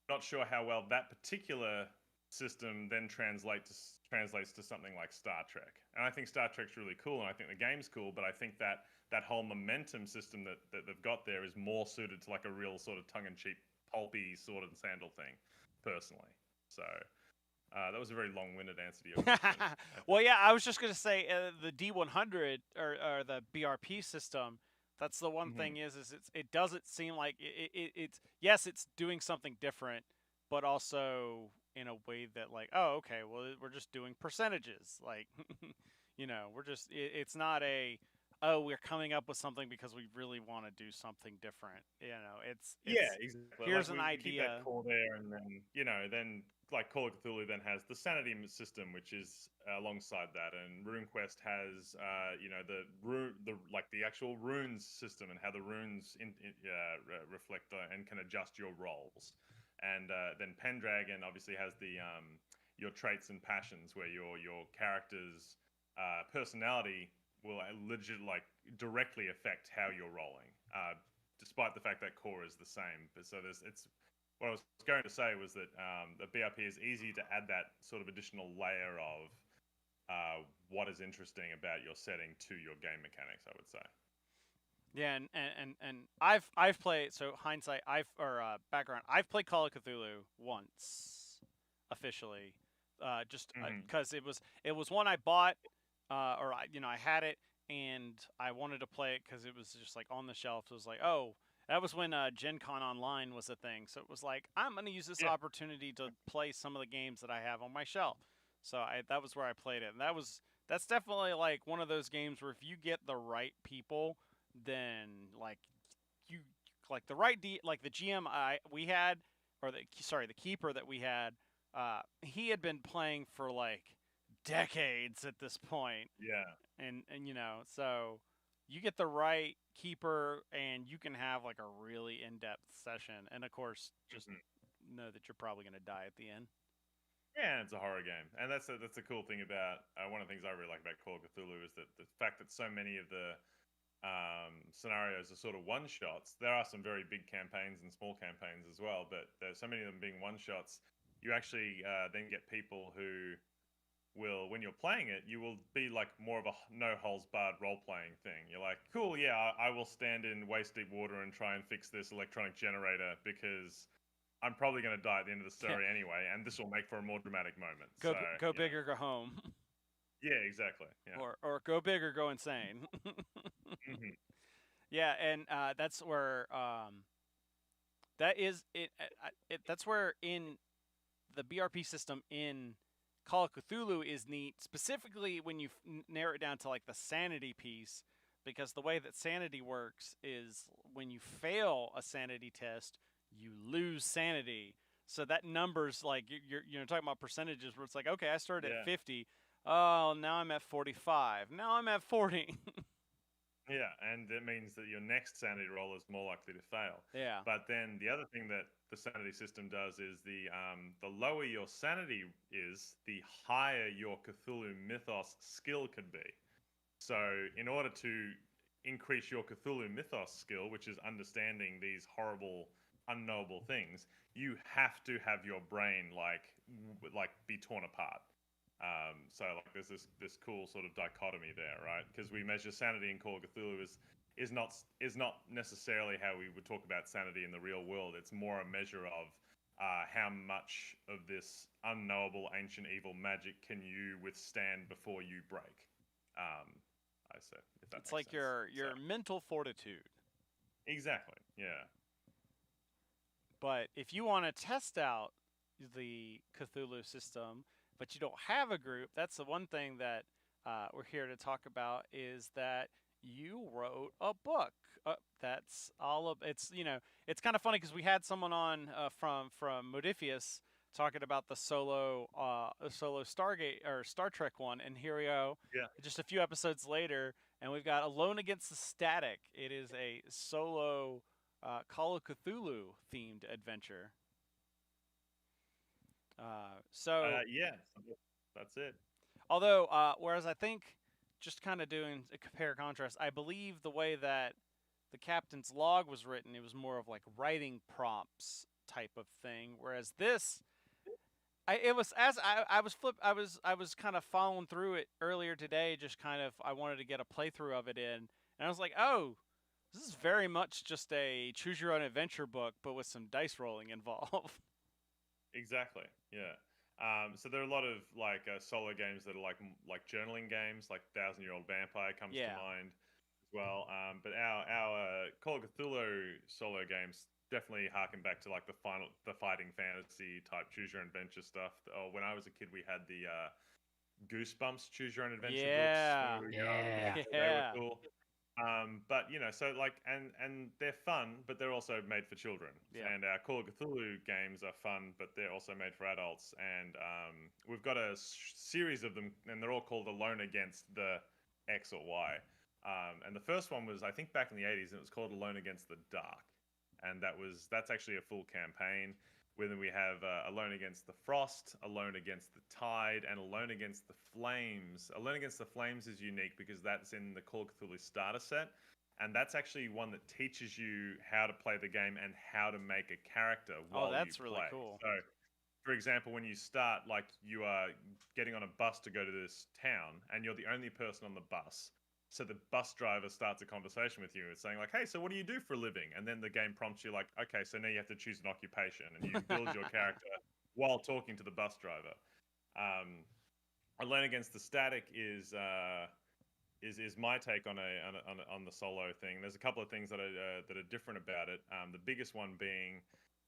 not sure how well that particular system then translates to something like Star Trek. And I think Star Trek's really cool, and I think the game's cool, but I think that whole momentum system that they've got there is more suited to like a real sort of tongue-in-cheek, pulpy sword and sandal thing, personally. So that was a very long-winded answer to your question. Well, yeah, I was just gonna say the D100 or the BRP system. That's the one thing is it doesn't seem like it's yes, it's doing something different, but also in a way that like, oh, okay, well, we're just doing percentages, like we're just it's not a, oh, we're coming up with something because we really want to do something different. It's yeah, exactly. Here's like an we keep idea. that core there, and then like Call of Cthulhu then has the sanity system, which is alongside that, and RuneQuest has the actual runes system and how the runes reflect and can adjust your rolls, and then Pendragon obviously has the your traits and passions, where your character's personality will directly affect how you're rolling, despite the fact that core is the same. But so it's what I was going to say was that the BRP is easy to add that sort of additional layer of what is interesting about your setting to your game mechanics, I would say. Yeah, and I've played, so hindsight, background, I've played Call of Cthulhu once officially, just because it was one I bought, or I had it and I wanted to play it because it was just like on the shelf. It was like, oh, that was when Gen Con Online was a thing, so it was like, I'm gonna use this opportunity to play some of the games that I have on my shelf. So that was where I played it, and that's definitely like one of those games where if you get the right people, then the right like the GM we had, or the keeper that we had, he had been playing for like decades at this point. Yeah. And so you get the right keeper and you can have like a really in-depth session, and of course just know that you're probably going to die at the end. Yeah, it's a horror game, and that's the cool thing about one of the things I really like about Call of Cthulhu is that the fact that so many of the scenarios are sort of one shots. There are some very big campaigns and small campaigns as well, but there's so many of them being one shots. You actually then get people who will, when you're playing it, you will be like more of a no holes barred role playing thing. You're like, cool, yeah, I will stand in waist deep water and try and fix this electronic generator because I'm probably going to die at the end of the story anyway, and this will make for a more dramatic moment. Go big or go home. Yeah, exactly. Yeah. Or go big or go insane. Yeah, and that's where that's where in the BRP system in Call of Cthulhu is neat, specifically when you narrow it down to like the sanity piece, because the way that sanity works is when you fail a sanity test, you lose sanity. So that number's like you're talking about percentages where it's like, okay, I started at 50. Oh, now I'm at 45. Now I'm at 40. Yeah, and it means that your next sanity roll is more likely to fail. Yeah. But then the other thing that the sanity system does is the lower your sanity is, the higher your Cthulhu Mythos skill could be. So in order to increase your Cthulhu Mythos skill, which is understanding these horrible, unknowable things, you have to have your brain like be torn apart. So like there's this cool sort of dichotomy there, right? Because we measure sanity in Call of Cthulhu is not necessarily how we would talk about sanity in the real world. It's more a measure of how much of this unknowable ancient evil magic can you withstand before you break. I said, if that It's makes like sense. your mental fortitude. Exactly, yeah. But if you want to test out the Cthulhu system, but you don't have a group, that's the one thing that we're here to talk about, is that you wrote a book. That's all of it's. It's kind of funny because we had someone on from Modifius talking about the solo Stargate or Star Trek one, and here we go, Yeah. just a few episodes later, and we've got Alone Against the Static. It is a solo Call of Cthulhu themed adventure. So, Yeah, that's it. although, whereas I think, just kind of doing a compare contrast, I believe the way that the captain's log was written, it was more of like writing prompts type of thing. Whereas this, it was as I was kind of following through it earlier today. Just kind of, I wanted to get a playthrough of it in, and I was like, oh, this is very much just a choose your own adventure book, but with some dice rolling involved. Exactly. Yeah. So there are a lot of like solo games that are like journaling games, like 1,000-Year-Old Vampire comes to Yeah. mind as well. But our Call of Cthulhu solo games definitely harken back to like the fighting fantasy type choose your own adventure stuff. Oh, when I was a kid, we had the Goosebumps choose your own adventure books when Yeah. we were young. Yeah. They were Yeah. cool. But so like, and they're fun, but they're also made for children. Yeah. And our Call of Cthulhu games are fun, but they're also made for adults. And we've got a series of them, and they're all called Alone Against the X or Y. And the first one was, I think, back in the 80s, and it was called Alone Against the Dark. And that's actually a full campaign. Then we have Alone Against the Frost, Alone Against the Tide, and Alone Against the Flames. Alone Against the Flames is unique because that's in the Call of Cthulhu starter set, and that's actually one that teaches you how to play the game and how to make a character while that's you really play. cool. So, for example, when you start, like you are getting on a bus to go to this town, and you're the only person on the bus. So the bus driver starts a conversation with you. It's saying like, "Hey, so what do you do for a living?" And then the game prompts you like, "Okay, so now you have to choose an occupation," and you build your character while talking to the bus driver. Alone Against the Static is my take on the solo thing. There's a couple of things that are different about it. The biggest one being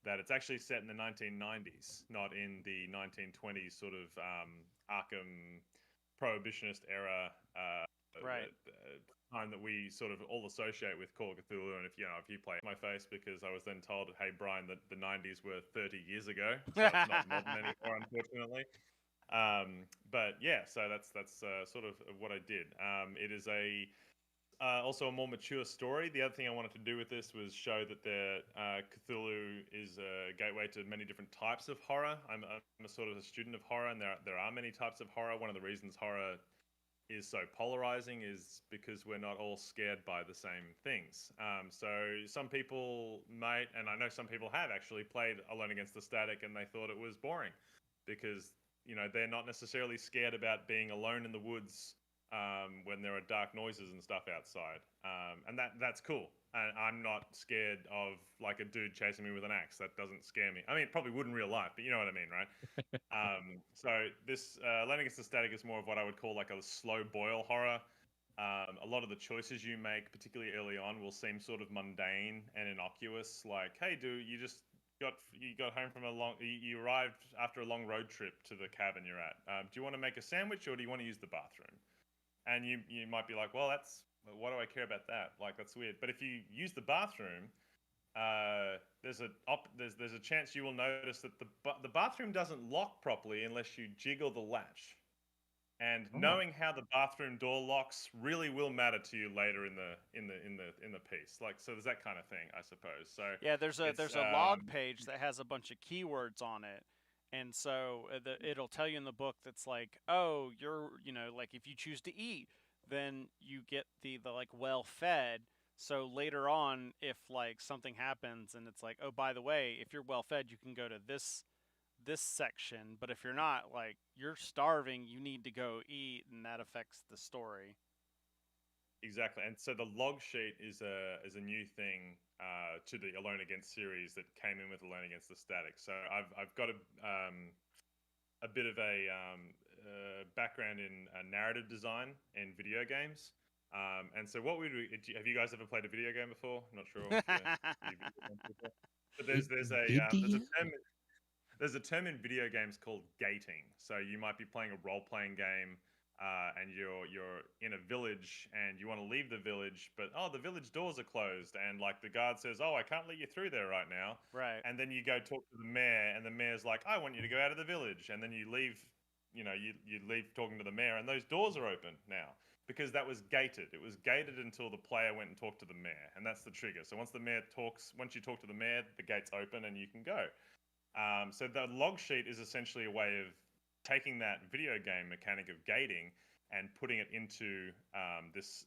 that it's actually set in the 1990s, not in the 1920s sort of Arkham prohibitionist era. Right. Time that we sort of all associate with Call of Cthulhu. And if you play my face, because I was then told, hey Brian, that the 90s were 30 years ago, so it's not modern anymore, unfortunately. But yeah, so that's sort of what I did. It is also a more mature story. The other thing I wanted to do with this was show that Cthulhu is a gateway to many different types of horror. I'm a sort of a student of horror, and there are many types of horror. One of the reasons horror is so polarizing is because we're not all scared by the same things. So some people might, and I know some people have actually played Alone Against the Static, and they thought it was boring because they're not necessarily scared about being alone in the woods when there are dark noises and stuff outside, and that's cool. And I'm not scared of like a dude chasing me with an axe. That doesn't scare me. I mean, it probably would in real life, but you know what I mean, right? So this Alone Against the Static is more of what I would call like a slow boil horror. A lot of the choices you make, particularly early on, will seem sort of mundane and innocuous. Like, hey, dude, you got home from you arrived after a long road trip to the cabin you're at. Do you want to make a sandwich or do you want to use the bathroom? And you might be like, well, what do I care about that? Like, that's weird. But if you use the bathroom, there's a chance you will notice that the bathroom doesn't lock properly unless you jiggle the latch. And Oh. knowing how the bathroom door locks really will matter to you later in the piece. Like, so there's that kind of thing, I suppose. So Yeah, there's it's a log page that has a bunch of keywords on it, and so it'll tell you in the book that's like, oh, like if you choose to eat, then you get the like well fed. So later on, if like something happens and it's like, oh, by the way, if you're well fed, you can go to this section, but if you're not, like you're starving, you need to go eat, and that affects the story. exactly. And so the log sheet is a new thing to the Alone Against series that came in with Alone Against the Static. So I've got a bit of a background in narrative design in video games. And so what we do, have you guys ever played a video game before? I'm not sure if you video games before. But there's a term in video games called gating. So you might be playing a role playing game, and you're in a village and you want to leave the village, but the village doors are closed, and like the guard says, "Oh, I can't let you through there right now." Right. And then you go talk to the mayor, and the mayor's like, "I want you to go out of the village," and then you leave. You leave talking to the mayor, and those doors are open now because that was gated. It was gated until the player went and talked to the mayor, and that's the trigger. So once you talk to the mayor, the gate's open and you can go. So the log sheet is essentially a way of taking that video game mechanic of gating and putting it into this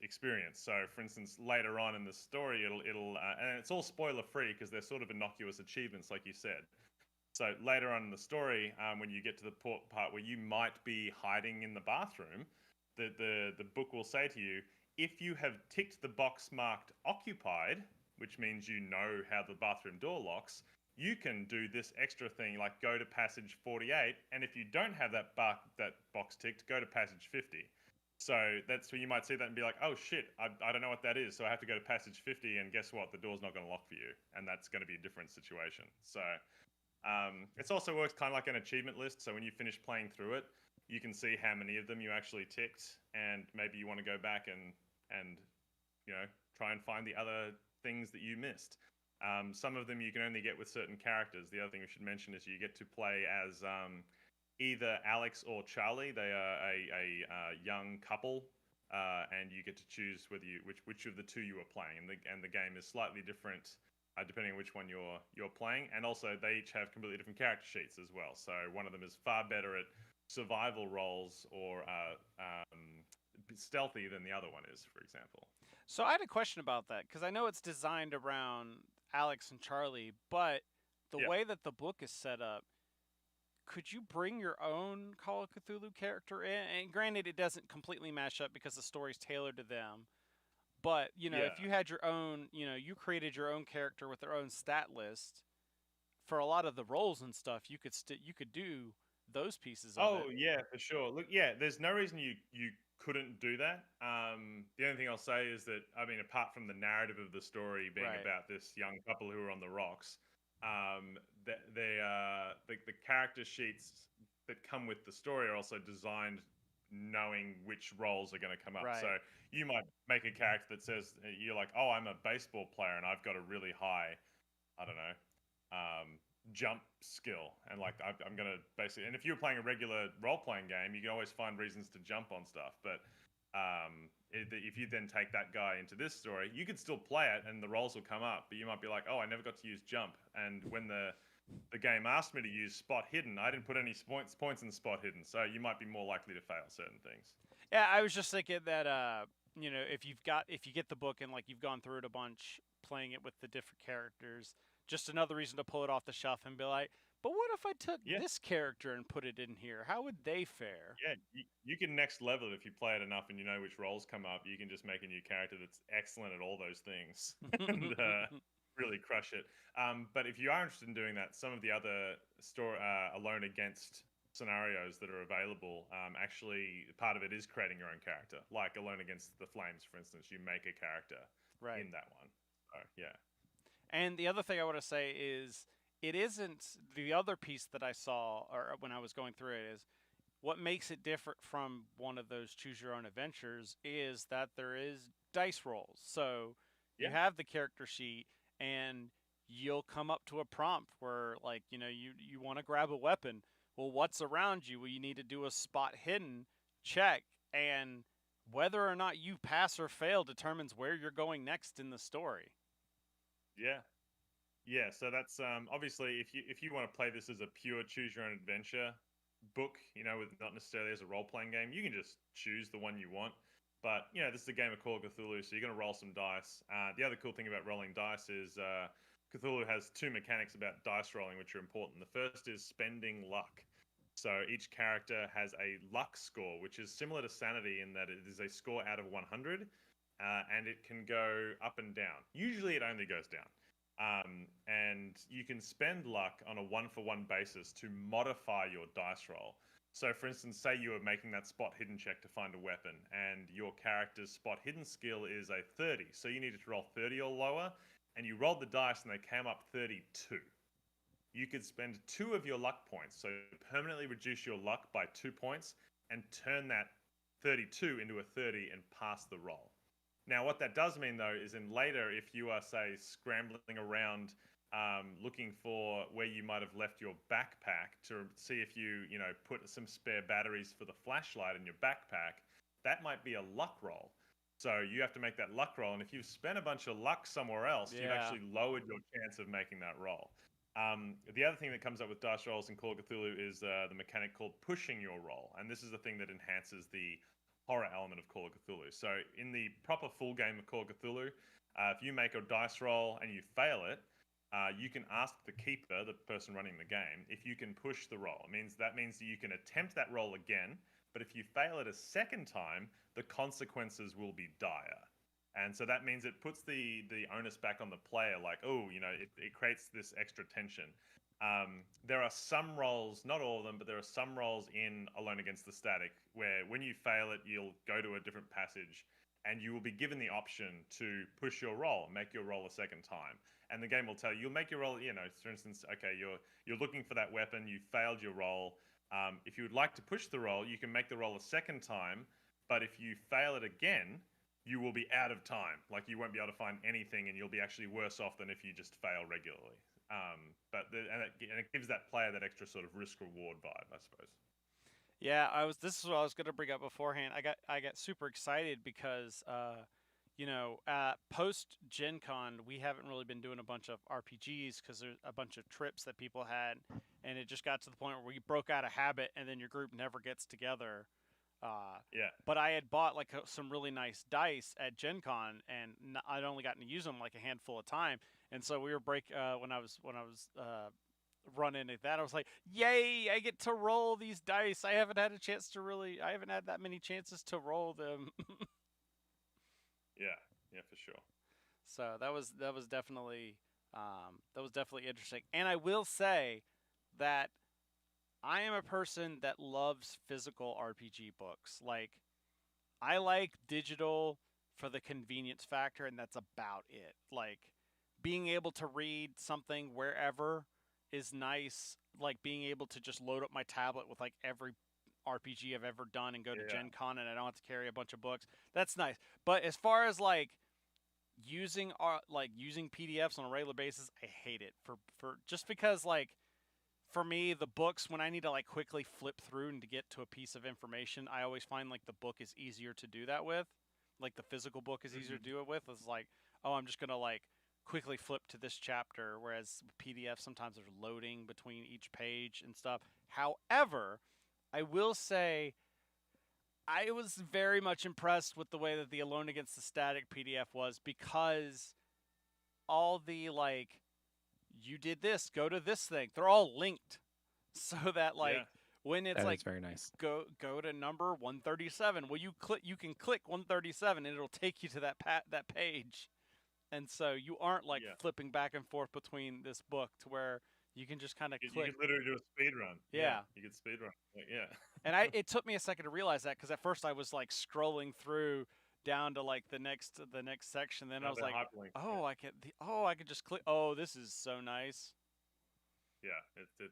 experience. So, for instance, later on in the story, it'll and it's all spoiler free because they're sort of innocuous achievements, like you said. So later on in the story, when you get to the part where you might be hiding in the bathroom, the book will say to you, if you have ticked the box marked occupied, which means you know how the bathroom door locks, you can do this extra thing, like go to passage 48, and if you don't have that box ticked, go to passage 50. So that's where you might see that and be like, oh shit, I don't know what that is, so I have to go to passage 50, and guess what? The door's not going to lock for you, and that's going to be a different situation. So it also works kind of like an achievement list. So when you finish playing through it, you can see how many of them you actually ticked, and maybe you want to go back and try and find the other things that you missed. Some of them you can only get with certain characters. The other thing we should mention is you get to play as either Alex or Charlie. They are a young couple, and you get to choose which of the two you are playing. And the game is slightly different depending on which one you're playing. And also they each have completely different character sheets as well. So one of them is far better at survival roles or stealthy than the other one is, for example. So I had a question about that because I know it's designed around Alex and Charlie, but the way that the book is set up, could you bring your own Call of Cthulhu character in? And granted, it doesn't completely match up because the story's tailored to them. But if you had your own, you created your own character with their own stat list for a lot of the roles and stuff, you could do those pieces of it. Oh yeah, for sure. Look, yeah, there's no reason you couldn't do that. The only thing I'll say is that, I mean, apart from the narrative of the story being about this young couple who are on the rocks, the character sheets that come with the story are also designed knowing which roles are going to come up. Right. So you might make a character that says, you're like, oh, I'm a baseball player and I've got a really high, I don't know, jump skill, and like I'm gonna basically, and if you're playing a regular role-playing game, you can always find reasons to jump on stuff, but if you then take that guy into this story, you could still play it and the roles will come up, but you might be like, oh, I never got to use jump, and when the game asked me to use spot hidden, I didn't put any points in spot hidden, so you might be more likely to fail certain things. Yeah, I was just thinking that if you get the book and like you've gone through it a bunch, playing it with the different characters, just another reason to pull it off the shelf and be like, but what if I took this character and put it in here? How would they fare? Yeah, you can next level it if you play it enough and you know which roles come up. You can just make a new character that's excellent at all those things and really crush it. But if you are interested in doing that, some of the other Alone Against scenarios that are available, actually part of it is creating your own character. Like Alone Against the Flames, for instance, you make a character in that one. So, yeah. And the other thing I want to say is, it isn't the other piece that I saw, or when I was going through it, is what makes it different from one of those choose your own adventures is that there is dice rolls. So you have the character sheet, and you'll come up to a prompt where, like, you want to grab a weapon. well, what's around you? Well, you need to do a spot hidden check, and whether or not you pass or fail determines where you're going next in the story. Yeah. Yeah, so that's obviously if you want to play this as a pure choose your own adventure book, with not necessarily as a role playing game, you can just choose the one you want. But this is a game of Call of Cthulhu, so you're going to roll some dice. The other cool thing about rolling dice is Cthulhu has two mechanics about dice rolling which are important. The first is spending luck. So each character has a luck score, which is similar to sanity in that it is a score out of 100, and it can go up and down. Usually, it only goes down. And you can spend luck on a one-for-one basis to modify your dice roll. So, for instance, say you were making that spot hidden check to find a weapon, and your character's spot hidden skill is a 30. So you needed to roll 30 or lower, and you rolled the dice and they came up 32. You could spend 2 of your luck points, so permanently reduce your luck by 2 points, and turn that 32 into a 30 and pass the roll. Now, what that does mean, though, is in later, if you are, say, scrambling around looking for where you might have left your backpack to see if you put some spare batteries for the flashlight in your backpack, that might be a luck roll. So you have to make that luck roll. And if you've spent a bunch of luck somewhere else, you've actually lowered your chance of making that roll. The other thing that comes up with dice rolls in Call of Cthulhu is the mechanic called pushing your roll. And this is the thing that enhances the horror element of Call of Cthulhu. So in the proper full game of Call of Cthulhu, if you make a dice roll and you fail it, you can ask the keeper, the person running the game, if you can push the roll. That means that you can attempt that roll again, but if you fail it a second time, the consequences will be dire. And so that means it puts the onus back on the player, like, it creates this extra tension. There are some roles, not all of them, but there are some roles in Alone Against the Static where when you fail it, you'll go to a different passage and you will be given the option to push your roll, make your roll a second time. And the game will tell you, you'll make your roll, for instance, okay, you're looking for that weapon, you failed your roll. If you would like to push the roll, you can make the roll a second time, but if you fail it again, you will be out of time. Like, you won't be able to find anything and you'll be actually worse off than if you just fail regularly. And it gives that player that extra sort of risk-reward vibe, I suppose. Yeah, this is what I was going to bring up beforehand. I got super excited because post Gen Con, we haven't really been doing a bunch of RPGs because there's a bunch of trips that people had, and it just got to the point where we broke out a habit, and then your group never gets together. But I had bought some really nice dice at Gen Con, and I'd only gotten to use them like a handful of time, and so we were when I was running at that, I was like, yay, I get to roll these dice. I haven't had that many chances to roll them. Yeah, for sure. So that was definitely interesting. And I will say that I am a person that loves physical RPG books. Like, I like digital for the convenience factor, and that's about it. Like, being able to read something wherever is nice. Like, being able to just load up my tablet with like every RPG I've ever done and go to Gen Con, and I don't have to carry a bunch of books. That's nice. But as far as using PDFs on a regular basis, I hate it for just because, like, for me, the books, when I need to like quickly flip through and to get to a piece of information, I always find like the book is easier to do that with. Like, the physical book is easier to do it with. It's like, oh, I'm just gonna like quickly flip to this chapter, whereas PDF sometimes there's loading between each page and stuff. However, I will say I was very much impressed with the way that the Alone Against the Static PDF was, because all the like, you did this, go to this thing, they're all linked, so that when it's that is very nice. go to number 137, well, you can click 137 and it'll take you to that page, and so you aren't flipping back and forth between this book to where you can just kind of click. You can literally do a speed run. Yeah. You can speed run. And it took me a second to realize that, because at first I was like scrolling through down to like the next section. Then I was like, I could just click. Oh, this is so nice. Yeah,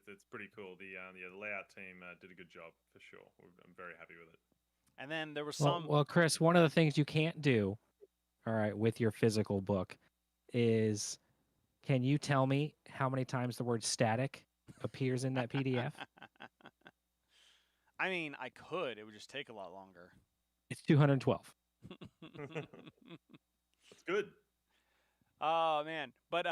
it's pretty cool. The layout team did a good job for sure. I'm very happy with it. And then there was some. Well, Chris, one of the things you can't do, all right, with your physical book is, can you tell me how many times the word static appears in that PDF? I mean, I could. It would just take a lot longer. It's 212. That's good. Oh man, but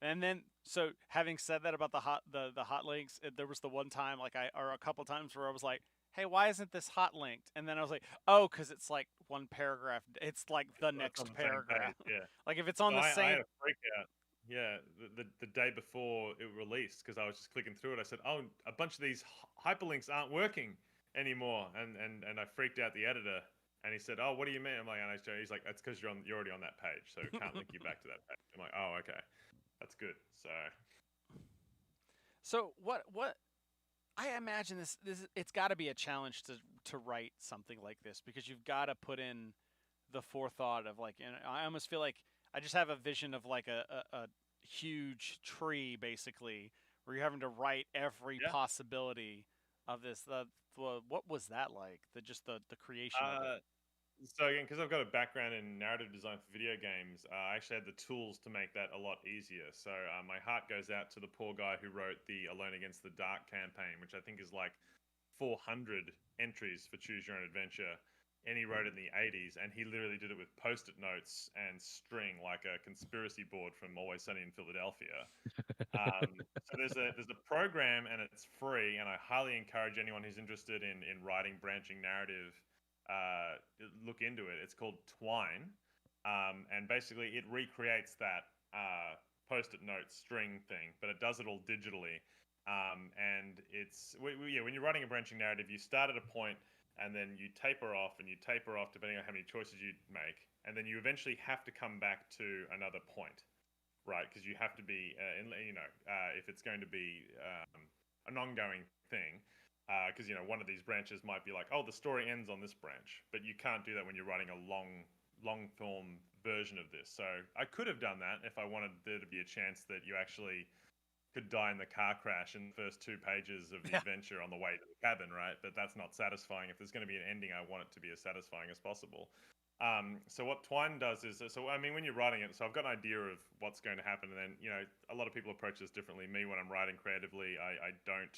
and then so having said that about the hot links, there was the one time or a couple times where I was like, "Hey, why isn't this hot linked?" And then I was like, "Oh, because it's like one paragraph. It's like the It's on next the same paragraph. page. Yeah. Like if it's on No, the I same." had a freak out. Yeah, the day before it released because I was just clicking through it. I said, "Oh, a bunch of these hyperlinks aren't working anymore," and I freaked out the editor. And he said, "Oh, what do you mean?" I'm like, and he's like, "That's because you're already on that page, so it can't link you back to that page." I'm like, "Oh, okay, that's good." So So what I imagine this it's got to be a challenge to write something like this because you've got to put in the forethought of like, and I almost feel like I just have a vision of like a huge tree basically where you're having to write every yeah. possibility of this. What was that like? The creation of it. So again, because I've got a background in narrative design for video games, I actually had the tools to make that a lot easier. So my heart goes out to the poor guy who wrote the Alone Against the Dark campaign, which I think is like 400 entries for Choose Your Own Adventure. And he wrote it in the 80s, and he literally did it with post-it notes and string, like a conspiracy board from Always Sunny in Philadelphia. So there's a program, and it's free, and I highly encourage anyone who's interested in writing branching narrative uh, look into it. It's called Twine, and basically it recreates that post-it note string thing, but it does it all digitally. And it's yeah, when you're writing a branching narrative, you start at a point, and then you taper off, and you taper off depending on how many choices you make, and then you eventually have to come back to another point, right? Because you have to be, if it's going to be an ongoing thing, because one of these branches might be like, oh, the story ends on this branch, but you can't do that when you're writing a long form version of this. So I could have done that if I wanted there to be a chance that you actually could die in the car crash in the first 2 pages of the adventure on the way to the cabin, right? But that's not satisfying. If there's going to be an ending, I want it to be as satisfying as possible. So what Twine does is, so I mean, when you're writing it, so I've got an idea of what's going to happen, and then a lot of people approach this differently. Me, when I'm writing creatively, I don't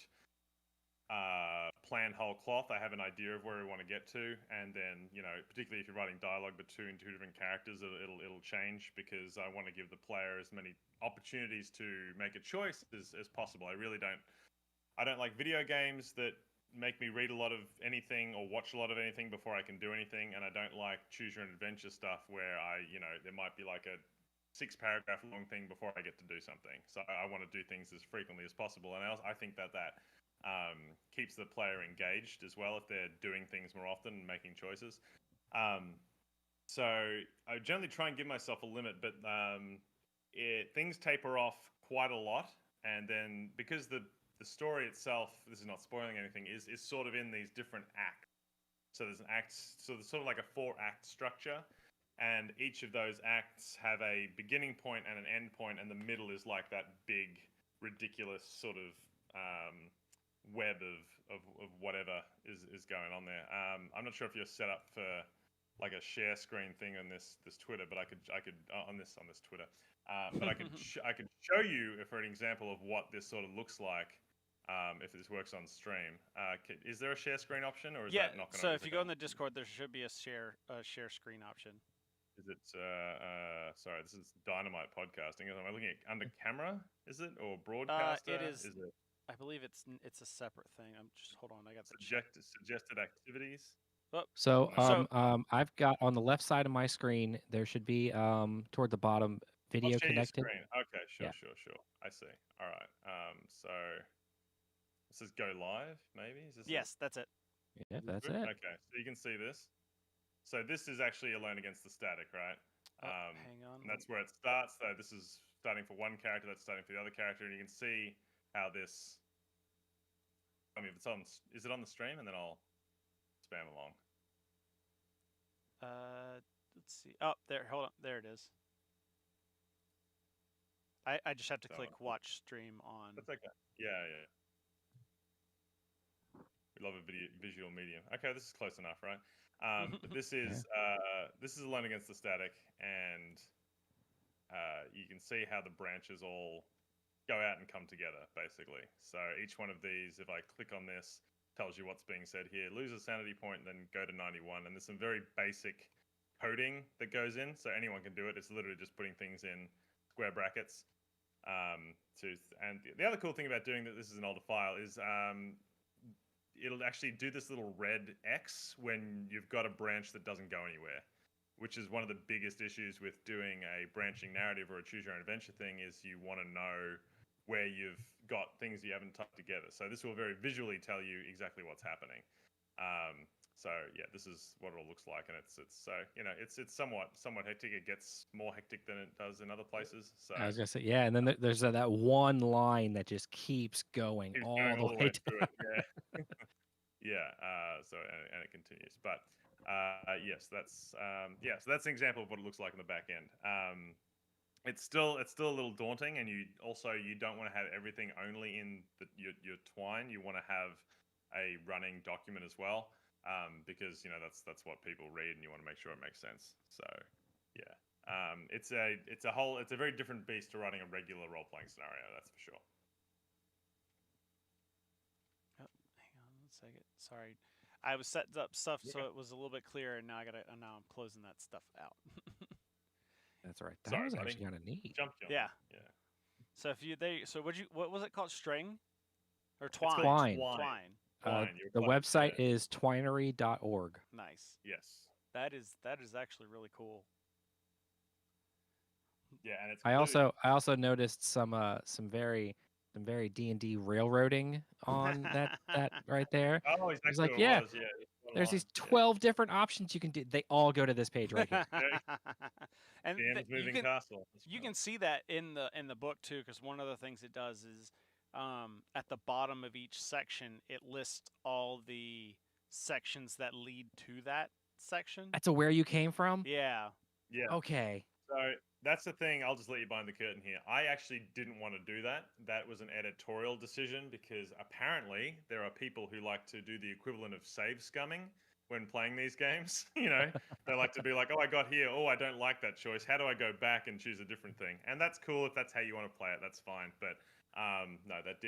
plan whole cloth. I have an idea of where we want to get to, and then particularly if you're writing dialogue between two different characters, it'll change because I want to give the player as many opportunities to make a choice as possible. I don't like video games that make me read a lot of anything or watch a lot of anything before I can do anything, and I don't like choose your own adventure stuff where there might be like a 6-paragraph long thing before I get to do something. So I want to do things as frequently as possible, and I think that keeps the player engaged as well if they're doing things more often and making choices. So I generally try and give myself a limit, but things taper off quite a lot, and then because the story itself, this is not spoiling anything, is sort of in these different acts. So there's an act, so there's sort of like a 4-act structure, and each of those acts have a beginning point and an end point, and the middle is like that big, ridiculous sort of web of whatever is going on there. I'm not sure if you're set up for like a share screen thing on this Twitter, but I could on this Twitter, but I could show you for an example of what this sort of looks like. If this works on stream, is there a share screen option, or is that not going to? So if you go in the Discord, there should be a share screen option. Is it? Sorry, this is Dynamite podcasting. Am I looking at under camera? Is it or broadcaster? It is. Is it? I believe it's a separate thing. I'm just hold on. I got the suggested activities. Oh, So I've got on the left side of my screen there should be toward the bottom video connected. Screen. Okay, sure, Yeah. sure. I see. All right. So this is go live. Maybe is this? Yes, that's it. Yeah, that's good? it. Okay, so you can see this. So this is actually Alone Against the Static, right? Hang on. And that's where it starts. So this is starting for one character. That's starting for the other character, and you can see how this. I mean, if it's on, is it on the stream? And then I'll spam along. Let's see. Oh, there. Hold on. There it is. I just have to click watch stream on. That's okay. Yeah. We love a visual medium. Okay, this is close enough, right? But this is Alone Against the Static, and you can see how the branches all go out and come together, basically. So each one of these, if I click on this, tells you what's being said here. Lose a sanity point, then go to 91. And there's some very basic coding that goes in, so anyone can do it. It's literally just putting things in square brackets. And the other cool thing about doing that, this is an older file, is it'll actually do this little red X when you've got a branch that doesn't go anywhere, which is one of the biggest issues with doing a branching narrative or a choose your own adventure thing, is you want to know where you've got things you haven't typed together. So this will very visually tell you exactly what's happening. So yeah, this is what it all looks like, and it's so it's somewhat hectic. It gets more hectic than it does in other places. So I was gonna say, yeah, and then there's that one line that just keeps going keeps all going the way through down. it. Yeah, yeah. So and it continues, but yes, that's so that's an example of what it looks like in the back end. It's still a little daunting, and you don't want to have everything only in your twine. You want to have a running document as well, because that's what people read, and you want to make sure it makes sense. So yeah, it's a very different beast to running a regular role playing scenario. That's for sure. Oh, hang on one second. Sorry, I was setting up stuff so Yeah. it was a little bit clearer, and now I'm closing that stuff out. That's right. That Sorry, was buddy. actually kind of neat. Jumped you on Yeah. that. Yeah. So what was it called? String or It's twine? called Twine. Twine. Twine. You're The close, website yeah. is twinery.org. Nice. Yes. That is actually really cool. Yeah, and it's I also noticed some very D&D railroading on that right there. Oh, It's exactly like, what yeah, it was. Yeah. there's these Yeah. 12 different options you can do. They all go to this page right here. And DM's you moving can castle. you can see that in the book too, because one of the things it does is at the bottom of each section it lists all the sections that lead to that section. That's a where you came from? Yeah. Yeah. Okay. So that's the thing. I'll just let you behind the curtain here. I actually didn't want to do that. That was an editorial decision, because apparently there are people who like to do the equivalent of save scumming when playing these games. They like to be like, oh, I got here. Oh, I don't like that choice. How do I go back and choose a different thing? And that's cool if that's how you want to play it. That's fine. But no, that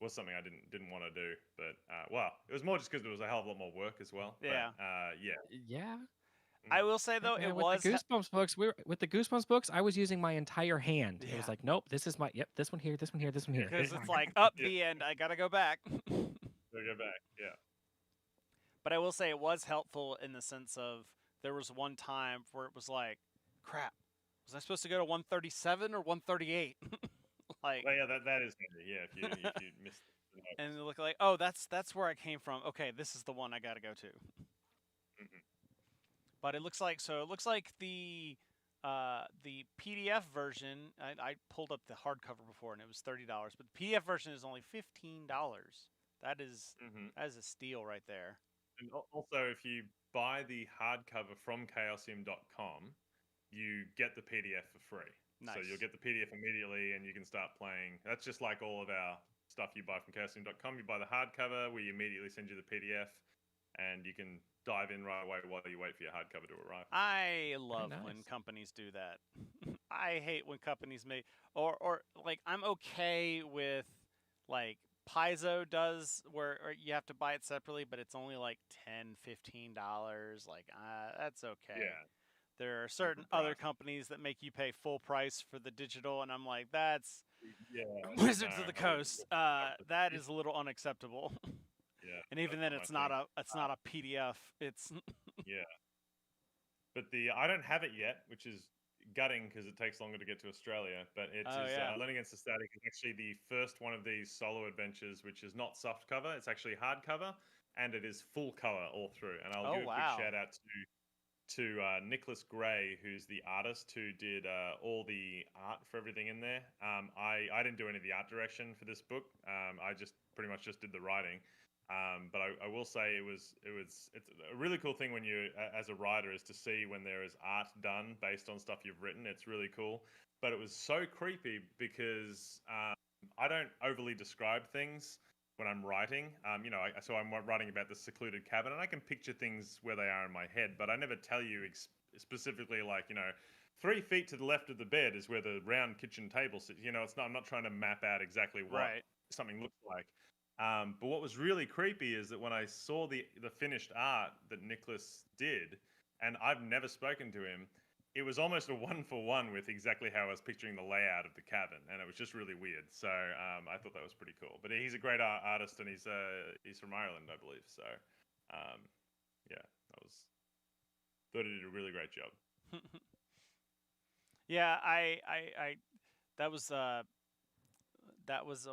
was something I didn't want to do. But well, it was more just because there was a hell of a lot more work as well. Yeah. But, yeah. Yeah. I will say though, Man, it with was the Goosebumps books. With the Goosebumps books, I was using my entire hand. It Yeah. was like, nope, this is this one here, this one here, this one here. because it's like up the end. I gotta go back. So go back. Yeah. But I will say it was helpful in the sense of there was one time where it was like, crap, was I supposed to go to 137 or 138? Like, Well, yeah, that is handy. Yeah, if you missed the notes. and look like, oh, that's where I came from. Okay, this is the one I got to go to. Mhm. But it looks like the PDF version. I pulled up the hardcover before and it was $30, but the PDF version is only $15. That is that is a steal right there. And also, if you buy the hardcover from Chaosium.com, you get the PDF for free. So Nice. you'll get the PDF immediately, and you can start playing. That's just like all of our stuff you buy from Chaosium.com. You buy the hardcover, we immediately send you the PDF, and you can dive in right away while you wait for your hardcover to arrive. I love when nice. companies do that. I hate when companies make or like I'm okay with like Paizo does where you have to buy it separately, but it's only like $10-15. Like that's okay. Yeah. There are certain Overpriced. other companies that make you pay full price for the digital, and I'm like, that's Yeah. Wizards no, of the I Coast. wouldn't. That is a little unacceptable. Yeah. And even then, that's it's my not thing. a PDF. It's Yeah. But I don't have it yet, which is gutting because it takes longer to get to Australia. But it Oh, is yeah. Learning Against the Static is actually the first one of these solo adventures, which is not soft cover. It's actually hardcover, and it is full color all through. And I'll Oh, give a wow. quick shout out to Nicholas Gray, who's the artist who did all the art for everything in there. I didn't do any of the art direction for this book. I just pretty much just did the writing. But I will say it's a really cool thing when you as a writer is to see when there is art done based on stuff you've written. It's really cool. But it was so creepy because I don't overly describe things when I'm writing. So I'm writing about the secluded cabin, and I can picture things where they are in my head, but I never tell you specifically, like, 3 feet to the left of the bed is where the round kitchen table sits. I'm not trying to map out exactly what Right. something looks like. But what was really creepy is that when I saw the finished art that Nicholas did, and I've never spoken to him, it was almost a one-for-one with exactly how I was picturing the layout of the cabin, and it was just really weird. So I thought that was pretty cool. But he's a great artist, and he's from Ireland, I believe. So yeah, thought he did a really great job. Yeah, I that was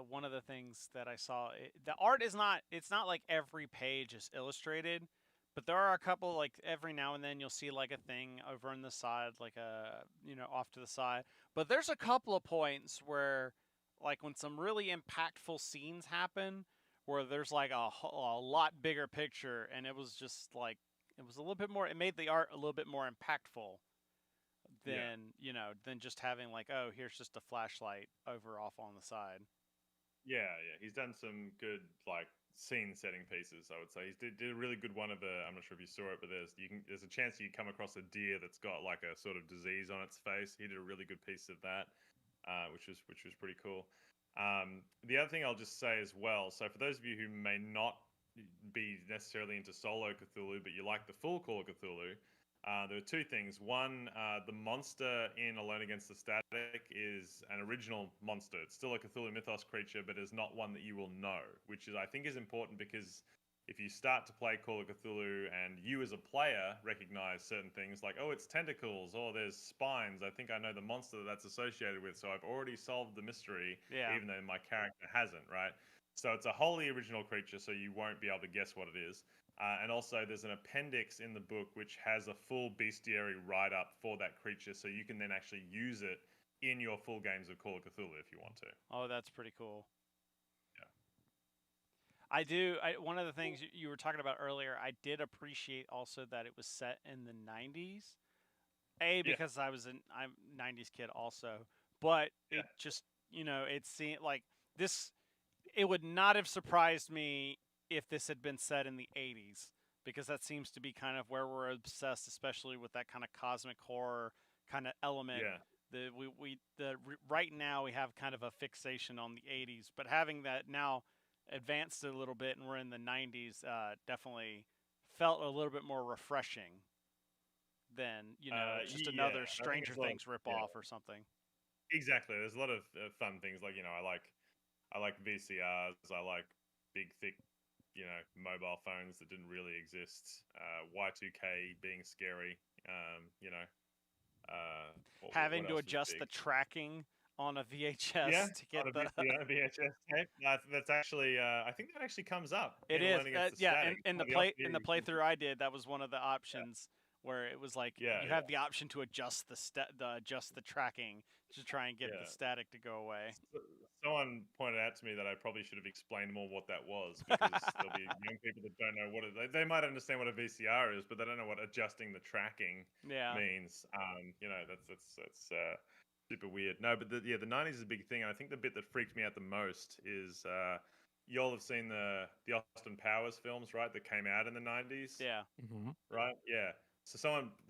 one of the things that I saw. The art is not, it's not like every page is illustrated, but there are a couple, like every now and then you'll see like a thing over on the side, like a, off to the side. But there's a couple of points where, like when some really impactful scenes happen, where there's like a lot bigger picture, and it was just like, it was a little bit more, it made the art a little bit more impactful than than just having like, oh, here's just a flashlight over off on the side. Yeah, he's done some good like scene setting pieces. I would say he did a really good one of the. I'm not sure if you saw it, but there's a chance you come across a deer that's got like a sort of disease on its face. He did a really good piece of that, which was pretty cool. The other thing I'll just say as well. So for those of you who may not be necessarily into solo Cthulhu, but you like the full Call of Cthulhu. There are two things. One, the monster in Alone Against the Static is an original monster. It's still a Cthulhu Mythos creature, but is not one that you will know, which I think is important because if you start to play Call of Cthulhu and you as a player recognize certain things like, oh, it's tentacles, or there's spines, I think I know the monster that's associated with, so I've already solved the mystery, even though my character hasn't, right? So it's a wholly original creature, so you won't be able to guess what it is. And also, there's an appendix in the book which has a full bestiary write-up for that creature, so you can then actually use it in your full games of Call of Cthulhu if you want to. Oh, that's pretty cool. Yeah. I do. One of the things you were talking about earlier, I did appreciate also that it was set in the 90s. Because I'm a 90s kid also, but it just, it seemed like this, it would not have surprised me if this had been set in the 80s, because that seems to be kind of where we're obsessed, especially with that kind of cosmic horror kind of element. Right now we have kind of a fixation on the 80s, but having that now advanced a little bit and we're in the 90s, definitely felt a little bit more refreshing than just another Stranger Things ripoff or something. Exactly. There's a lot of fun things, like I like VCRs. I like big, thick, mobile phones that didn't really exist. Y2K being scary. Having to adjust the tracking on a VHS to get the VHS tape. That's actually, I think that actually comes up. It is, in the playthrough I did, that was one of the options. Where it was like you have the option to adjust the tracking to try and get the static to go away. Someone pointed out to me that I probably should have explained more what that was, because there'll be young people that don't know what they might understand what a VCR is, but they don't know what adjusting the tracking means. That's super weird. No, but the 90s is a big thing. And I think the bit that freaked me out the most is you all have seen the Austin Powers films, right? That came out in the 90s. Yeah. Mm-hmm. Right. Yeah. So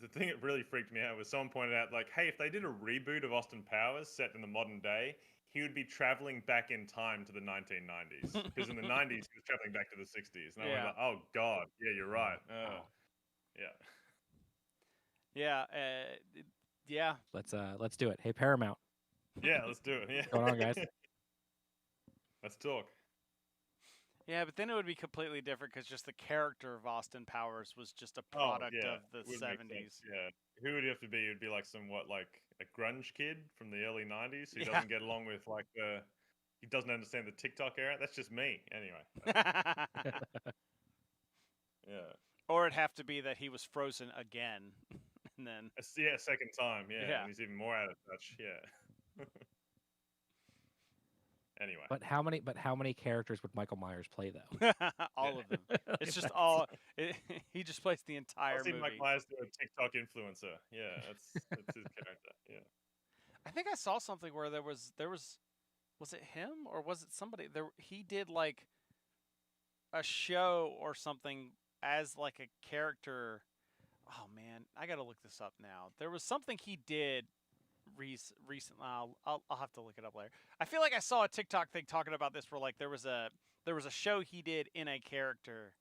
the thing that really freaked me out was someone pointed out, like, hey, if they did a reboot of Austin Powers set in the modern day, he would be traveling back in time to the 1990s. Because in the 90s, he was traveling back to the 60s. And I was like, oh, God. Yeah, you're right. Yeah. Let's do it. Hey, Paramount. Yeah, let's do it. Yeah. What's going on, guys? Let's talk. Yeah, but then it would be completely different because just the character of Austin Powers was just a product of the 70s. Yeah. Who would he have to be? He would be like like a grunge kid from the early 90s who doesn't get along with he doesn't understand the TikTok era. That's just me. Anyway. Yeah. Or it'd have to be that he was frozen again. And then second time. Yeah. And he's even more out of touch. Yeah. Anyway. But how many characters would Michael Myers play though? All of them. It's just all. He just plays the entire movie. Mike Myers do a TikTok influencer. Yeah, that's his character. Yeah. I think I saw something where there was it him or was it somebody there? He did like a show or something as like a character. Oh man, I gotta look this up now. There was something he did recently. I'll have to look it up later. I feel like I saw a TikTok thing talking about this where like there was a there was a show he did in a character,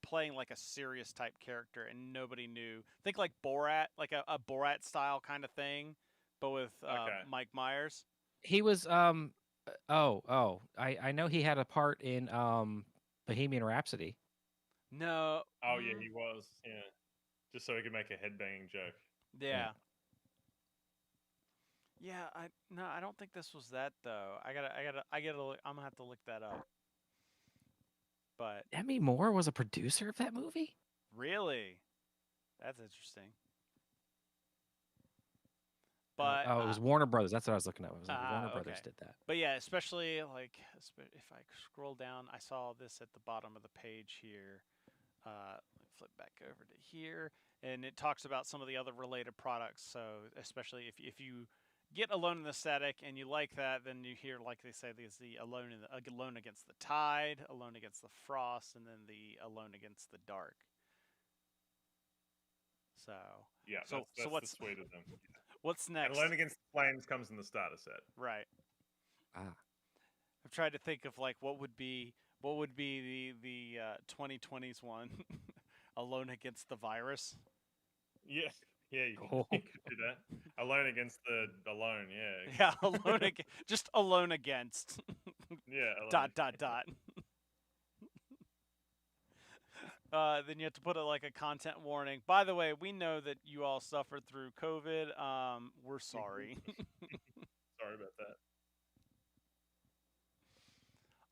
playing like a serious type character, and nobody knew. Think like Borat, like a Borat style kind of thing, but with Okay. Mike Myers. He was I know he had a part in Bohemian Rhapsody. No. Oh yeah, he was. Yeah, just so he could make a headbanging joke. Yeah. Yeah, I don't think this was that though. I'm gonna have to look that up. But Demi Moore was a producer of that movie? really, that's interesting. Oh, But it was Warner Brothers. That's what I was looking at. It was like Warner Brothers okay. did that. But yeah, especially like if I scroll down, I saw this at the bottom of the page here. Let me flip back over to here, and it talks about some of the other related products. So especially if you get Alone in the Static and you like that, then you hear, like they say, there's the Alone Against the Tide, Alone Against the Frost, and then the Alone Against the Dark. So Yeah, so that's what's the suite of them. what's And next? Alone Against the Flames comes in the starter set. Right. Ah. I've tried to think of like what would be the 2020s one, Alone Against the Virus. Yeah, yeah, you Oh. could do that. Alone Against the Alone, yeah. Yeah, just Alone Against. Yeah. Alone. dot. Then you have to put like a content warning. By the way, we know that you all suffered through COVID. We're sorry. Sorry about that.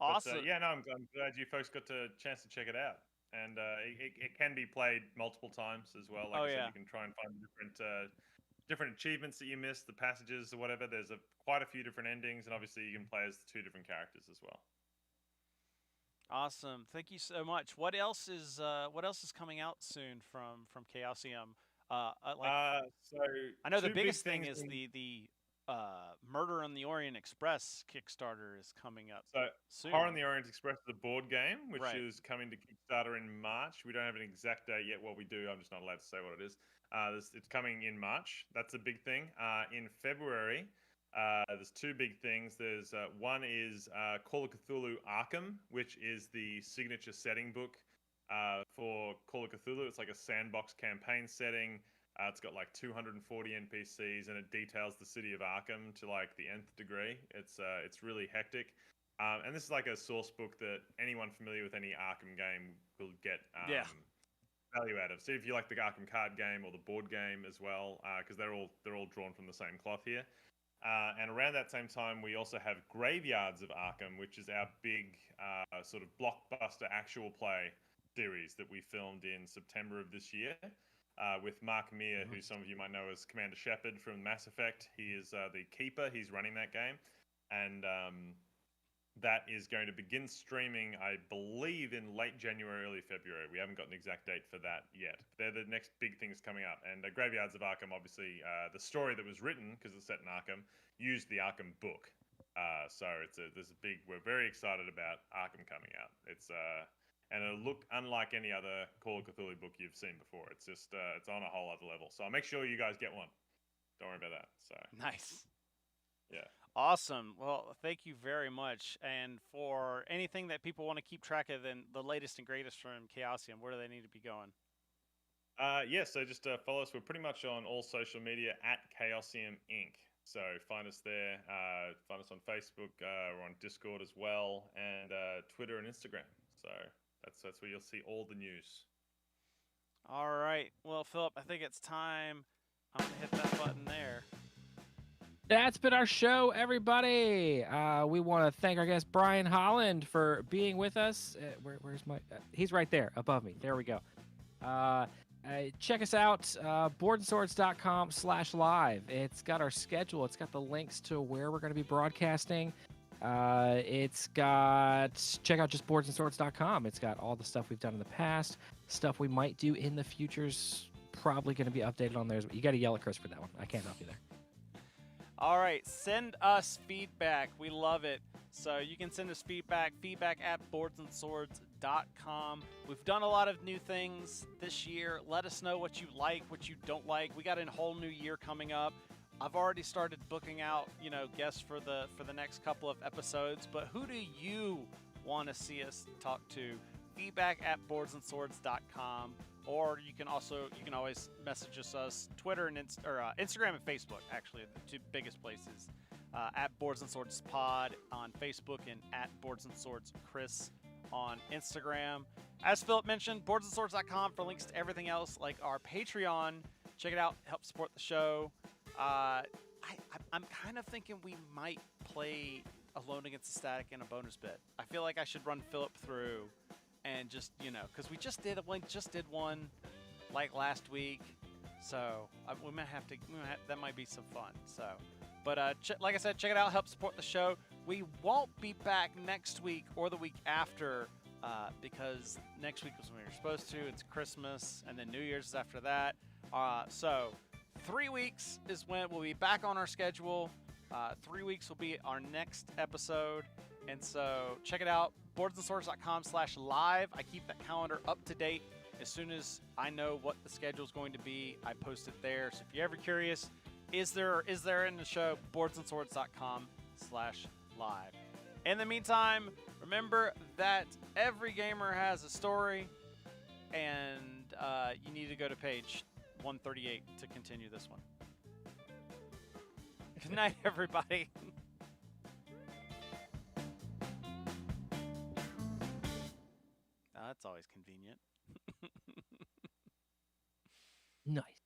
Awesome. But, yeah, no, I'm glad you folks got a chance to check it out. And it can be played multiple times as well. Like I said, you can try and find different achievements that you missed, the passages or whatever. There's quite a few different endings, and obviously you can play as the 2 different characters as well. Awesome. Thank you so much. What else is coming out soon from Chaosium? So I know the 2 big biggest thing things is the Murder on the Orient Express Kickstarter is coming up So soon. Horror on the Orient Express is a board game, which Right. is coming to Kickstarter in March. We don't have an exact date yet. What we do, I'm just not allowed to say what it is. It's coming in March. That's a big thing. In February, there's 2 big things. There's one is Call of Cthulhu Arkham, which is the signature setting book for Call of Cthulhu. It's like a sandbox campaign setting. It's got like 240 NPCs, and it details the city of Arkham to like the nth degree. It's really hectic, and this is like a source book that anyone familiar with any Arkham game will get value out of. So if you like the Arkham card game or the board game as well, because they're all drawn from the same cloth here. And around that same time, we also have Graveyards of Arkham, which is our big sort of blockbuster actual play series that we filmed in September of this year. With Mark Meir, who some of you might know as Commander Shepard from Mass Effect. He is the keeper. He's running that game. And that is going to begin streaming, I believe, in late January, early February. We haven't got an exact date for that yet. They're the next big things coming up. And Graveyards of Arkham, obviously, the story that was written, because it's set in Arkham, used the Arkham book. So we're very excited about Arkham coming out. And it'll look unlike any other Call of Cthulhu book you've seen before. It's just it's on a whole other level. So I'll make sure you guys get one. Don't worry about that. So Nice. Yeah. Awesome. Well, thank you very much. And for anything that people want to keep track of, then the latest and greatest from Chaosium, where do they need to be going? So just follow us. We're pretty much on all social media at Chaosium Inc. So find us there. Find us on Facebook. We're on Discord as well, and Twitter and Instagram. So that's where you'll see all the news. All right. Well, Philip, I think it's time. I'm going to hit that button there. That's been our show, everybody. We want to thank our guest Brian Holland for being with us. Where's my? He's right there above me. There we go. Check us out, boardandswords.com/live. It's got our schedule. It's got the links to where we're going to be broadcasting. It's got, check out just boardandswords.com. It's got all the stuff we've done in the past, stuff we might do in the future's probably going to be updated on there. You got to yell at Chris for that one. I can't help you there. All right, send us feedback. We love it. So you can send us feedback at boardandswords.com. We've done a lot of new things this year. Let us know what you like, what you don't like. We got a whole new year coming up. I've already started booking out, guests for the next couple of episodes, but who do you want to see us talk to, feedback@boardsandswords.com. Or you can always message us Twitter and Instagram and Facebook, actually, are the two biggest places. At Boards and Swords Pod on Facebook and at Boards and Swords Chris on Instagram. As Philip mentioned, boardsandswords.com for links to everything else, like our Patreon. Check it out, help support the show. I'm kind of thinking we might play Alone Against the Static in a bonus bit. I feel like I should run Philip through and just, because we just did one like last week, so we might have to. That might be some fun. So, but like I said, check it out, help support the show. We won't be back next week or the week after because next week was when we were supposed to. It's Christmas, and then New Year's is after that. So 3 weeks is when we'll be back on our schedule. 3 weeks will be our next episode, and so check it out. boardsandswords.com/live. I keep that calendar up to date. As soon as I know what the schedule is going to be, I post it there. So if you're ever curious, is there in the show, boardsandswords.com/live. In the meantime, remember that every gamer has a story, and you need to go to page 138 to continue this one. Good night, everybody. That's always convenient. Nice.